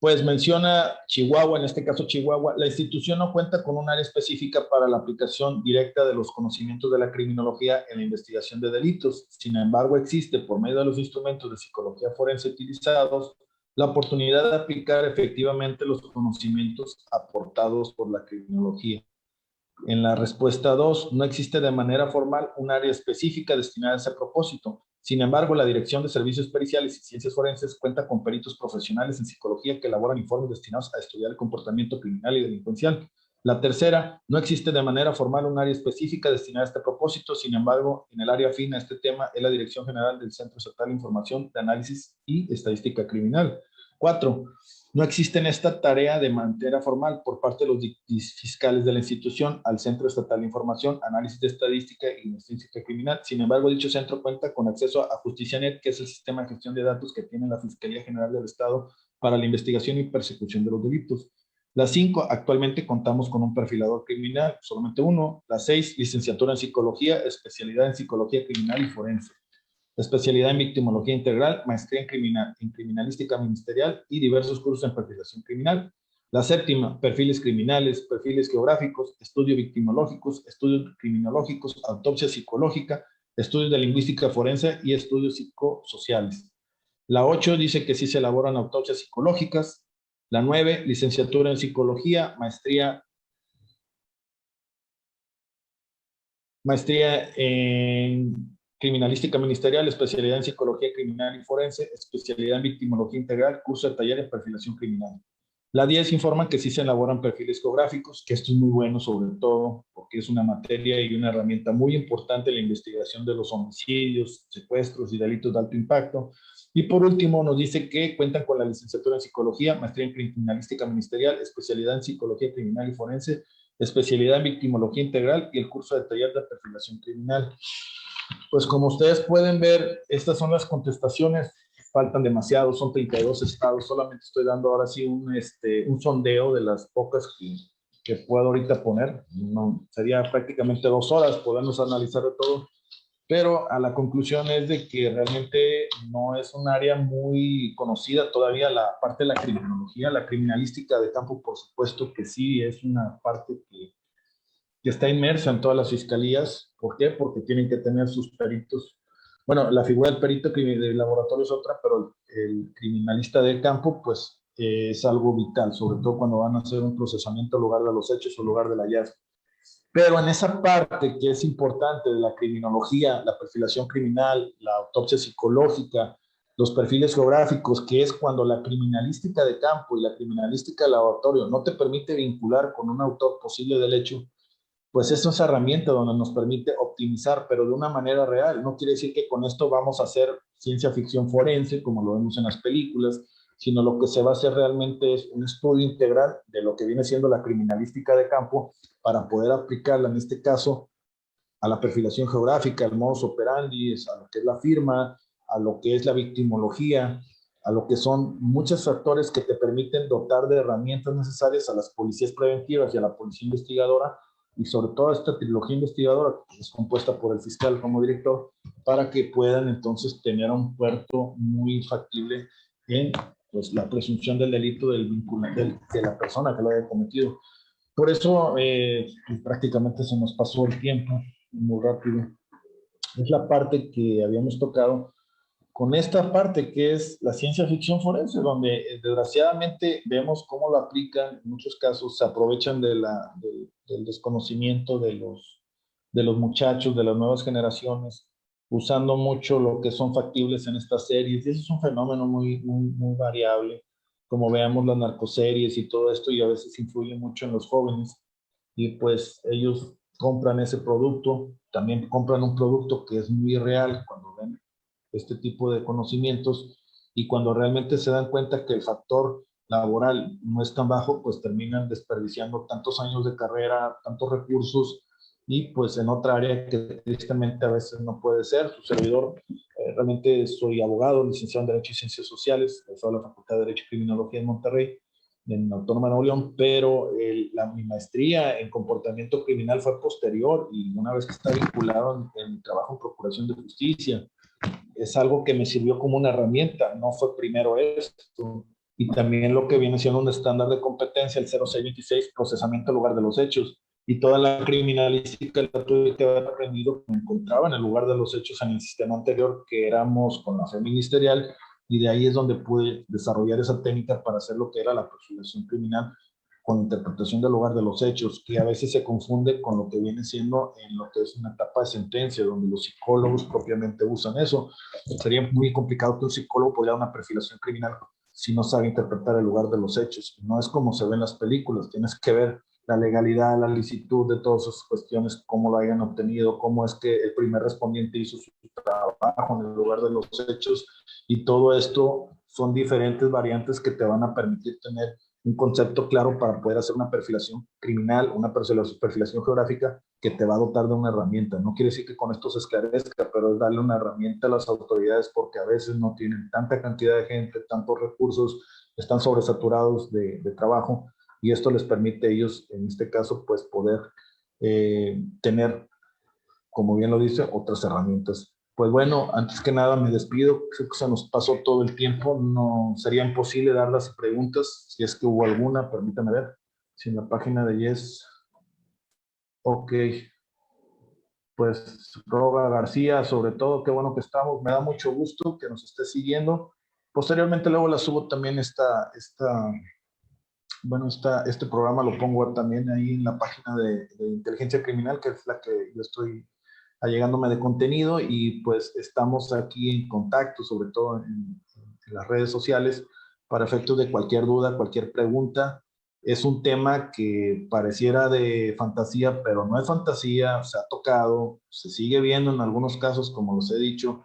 Pues menciona Chihuahua, en este caso Chihuahua, la institución no cuenta con un área específica para la aplicación directa de los conocimientos de la criminología en la investigación de delitos. Sin embargo, existe, por medio de los instrumentos de psicología forense utilizados, la oportunidad de aplicar efectivamente los conocimientos aportados por la criminología. En la respuesta 2, no existe de manera formal un área específica destinada a ese propósito. Sin embargo, la Dirección de Servicios Periciales y Ciencias Forenses cuenta con peritos profesionales en psicología que elaboran informes destinados a estudiar el comportamiento criminal y delincuencial. La tercera, no existe de manera formal un área específica destinada a este propósito. Sin embargo, en el área afín a este tema es la Dirección General del Centro Estatal de Información de Análisis y Estadística Criminal. 4. No existe en esta tarea de manera formal por parte de los fiscales de la institución al Centro Estatal de Información, Análisis de Estadística y Estadística Criminal. Sin embargo, dicho centro cuenta con acceso a JusticiaNet, que es el sistema de gestión de datos que tiene la Fiscalía General del Estado para la investigación y persecución de los delitos. La 5, actualmente contamos con un perfilador criminal, solamente uno. La 6, licenciatura en Psicología, especialidad en Psicología Criminal y Forense. Especialidad en victimología integral, maestría en criminalística ministerial y diversos cursos en perfilación criminal. La séptima, perfiles criminales, perfiles geográficos, estudios victimológicos, estudios criminológicos, autopsia psicológica, estudios de lingüística forense y estudios psicosociales. La 8 dice que sí se elaboran autopsias psicológicas. La 9, licenciatura en psicología, maestría en criminalística ministerial, especialidad en psicología criminal y forense, especialidad en victimología integral, curso de taller en perfilación criminal. La 10 informa que sí se elaboran perfiles geográficos, que esto es muy bueno sobre todo porque es una materia y una herramienta muy importante en la investigación de los homicidios, secuestros y delitos de alto impacto. Y por último nos dice que cuentan con la licenciatura en psicología, maestría en criminalística ministerial, especialidad en psicología criminal y forense, especialidad en victimología integral y el curso de taller de perfilación criminal. Pues como ustedes pueden ver, estas son las contestaciones, faltan demasiados, son 32 estados, solamente estoy dando ahora sí un sondeo de las pocas que puedo ahorita poner, no, sería prácticamente 2 horas podernos analizar de todo, pero a la conclusión es de que realmente no es un área muy conocida todavía la parte de la criminología, la criminalística de campo por supuesto que sí, es una parte que está inmersa en todas las fiscalías. ¿Por qué? Porque tienen que tener sus peritos. Bueno, la figura del perito de laboratorio es otra, pero el criminalista de campo, pues es algo vital, sobre todo cuando van a hacer un procesamiento al lugar de los hechos o lugar del hallazgo. Pero en esa parte que es importante de la criminología, la perfilación criminal, la autopsia psicológica, los perfiles geográficos, que es cuando la criminalística de campo y la criminalística de laboratorio no te permite vincular con un autor posible del hecho, pues es esa herramienta donde nos permite optimizar, pero de una manera real. No quiere decir que con esto vamos a hacer ciencia ficción forense, como lo vemos en las películas, sino lo que se va a hacer realmente es un estudio integral de lo que viene siendo la criminalística de campo para poder aplicarla, en este caso, a la perfilación geográfica, al modus operandi, a lo que es la firma, a lo que es la victimología, a lo que son muchos factores que te permiten dotar de herramientas necesarias a las policías preventivas y a la policía investigadora, y sobre todo a esta trilogía investigadora que es compuesta por el fiscal como director, para que puedan entonces tener un puerto muy factible en pues, la presunción del delito de la persona que lo haya cometido. Por eso prácticamente se nos pasó el tiempo muy rápido. Es la parte que habíamos tocado con esta parte que es la ciencia ficción forense, donde desgraciadamente vemos cómo lo aplican, en muchos casos se aprovechan del desconocimiento de los muchachos, de las nuevas generaciones, usando mucho lo que son factibles en estas series, y eso es un fenómeno muy variable, como veamos las narcoseries y todo esto, y a veces influye mucho en los jóvenes, y pues ellos compran ese producto, también compran un producto que es muy real cuando ven este tipo de conocimientos, y cuando realmente se dan cuenta que el factor laboral no es tan bajo, pues terminan desperdiciando tantos años de carrera, tantos recursos, y pues en otra área que tristemente a veces no puede ser. Su servidor, realmente soy abogado, licenciado en Derecho y Ciencias Sociales, soy de la Facultad de Derecho y Criminología en Monterrey, en Autónoma de Nuevo León, pero mi maestría en comportamiento criminal fue posterior, y una vez que está vinculado en trabajo en Procuración de Justicia, es algo que me sirvió como una herramienta. No fue primero esto, y también lo que viene siendo un estándar de competencia, el 0626, procesamiento en lugar de los hechos. Y toda la criminalística la tuve que haber aprendido que me encontraba en el lugar de los hechos en el sistema anterior, que éramos con la fe ministerial, y de ahí es donde pude desarrollar esa técnica para hacer lo que era la perfilación criminal con interpretación del lugar de los hechos, que a veces se confunde con lo que viene siendo en lo que es una etapa de sentencia, donde los psicólogos propiamente usan eso. Sería muy complicado que un psicólogo pudiera una perfilación criminal si no sabe interpretar el lugar de los hechos. No es como se ve en las películas, tienes que ver la legalidad, la licitud de todas esas cuestiones, cómo lo hayan obtenido, cómo es que el primer respondiente hizo su trabajo en el lugar de los hechos, y todo esto son diferentes variantes que te van a permitir tener un concepto claro para poder hacer una perfilación criminal, una perfilación geográfica que te va a dotar de una herramienta. No quiere decir que con esto se esclarezca, pero es darle una herramienta a las autoridades porque a veces no tienen tanta cantidad de gente, tantos recursos, están sobresaturados de trabajo, y esto les permite a ellos, en este caso, pues poder tener, como bien lo dice, otras herramientas. Pues bueno, antes que nada me despido, creo que se nos pasó todo el tiempo, no sería imposible dar las preguntas, si es que hubo alguna, permítame ver, si en la página de Yes, ok, pues Roga García, sobre todo, qué bueno que estamos, me da mucho gusto que nos esté siguiendo. Posteriormente luego la subo también este programa lo pongo también ahí en la página de Inteligencia Criminal, que es la que yo estoy allegándome de contenido, y pues estamos aquí en contacto, sobre todo en las redes sociales, para efectos de cualquier duda, cualquier pregunta. Es un tema que pareciera de fantasía, pero no es fantasía, se ha tocado, se sigue viendo en algunos casos, como los he dicho,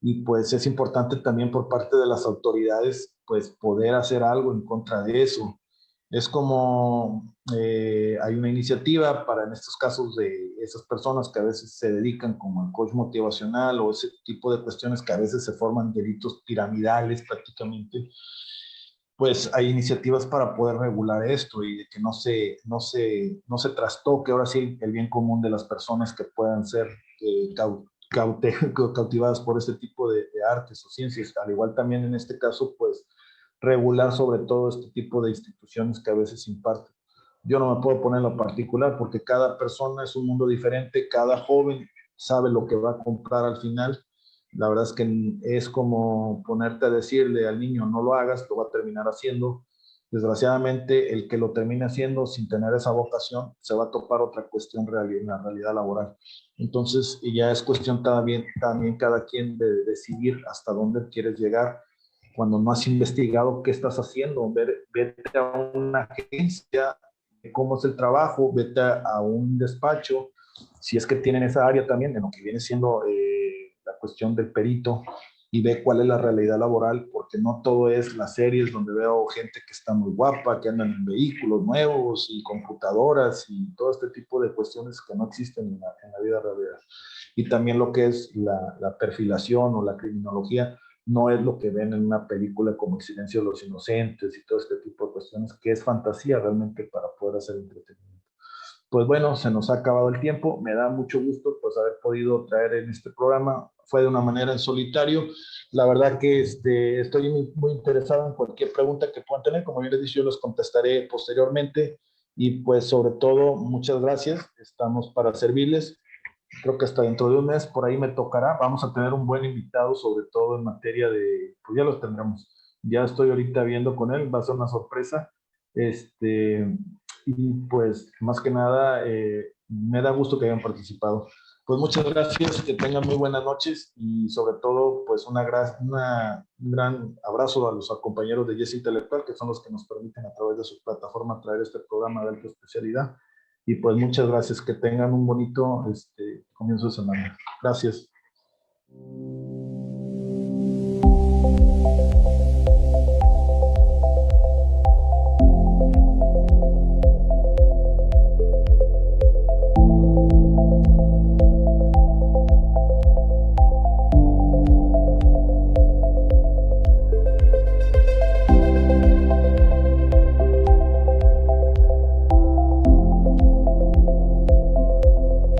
y pues es importante también por parte de las autoridades, pues poder hacer algo en contra de eso. Es como hay una iniciativa para en estos casos de esas personas que a veces se dedican como al coach motivacional o ese tipo de cuestiones que a veces se forman delitos piramidales prácticamente, pues hay iniciativas para poder regular esto y de que no se trastoque ahora sí el bien común de las personas que puedan ser cautivadas por este tipo de artes o ciencias. Al igual también en este caso, pues regular sobre todo este tipo de instituciones que a veces imparten. Yo no me puedo poner en lo particular porque cada persona es un mundo diferente, cada joven sabe lo que va a comprar al final. La verdad es que es como ponerte a decirle al niño no lo hagas, lo va a terminar haciendo. Desgraciadamente, el que lo termine haciendo sin tener esa vocación se va a topar otra cuestión en la realidad laboral. Entonces, ya es cuestión también cada quien de decidir hasta dónde quieres llegar. Cuando no has investigado qué estás haciendo, vete a una agencia, cómo es el trabajo, vete a un despacho, si es que tienen esa área también, en lo que viene siendo la cuestión del perito, y ve cuál es la realidad laboral, porque no todo es las series donde veo gente que está muy guapa, que andan en vehículos nuevos y computadoras y todo este tipo de cuestiones que no existen en la vida real. Y también lo que es la perfilación o la criminología no es lo que ven en una película como El silencio de los inocentes y todo este tipo de cuestiones, que es fantasía realmente para poder hacer entretenimiento. Pues bueno, se nos ha acabado el tiempo. Me da mucho gusto pues haber podido traer en este programa. Fue de una manera en solitario. La verdad que estoy muy interesado en cualquier pregunta que puedan tener. Como bien les dije, yo los contestaré posteriormente. Y pues sobre todo, muchas gracias. Estamos para servirles. Creo que hasta dentro de un mes por ahí me tocará. Vamos a tener un buen invitado, sobre todo en materia de, pues ya los tendremos. Ya estoy ahorita viendo con él, va a ser una sorpresa. Y pues más que nada, me da gusto que hayan participado. Pues muchas gracias, que tengan muy buenas noches y sobre todo, pues un gran abrazo a los compañeros de Yes Intelectual, que son los que nos permiten a través de su plataforma traer este programa de alta especialidad. Y pues muchas gracias, que tengan un bonito comienzo de semana. Gracias.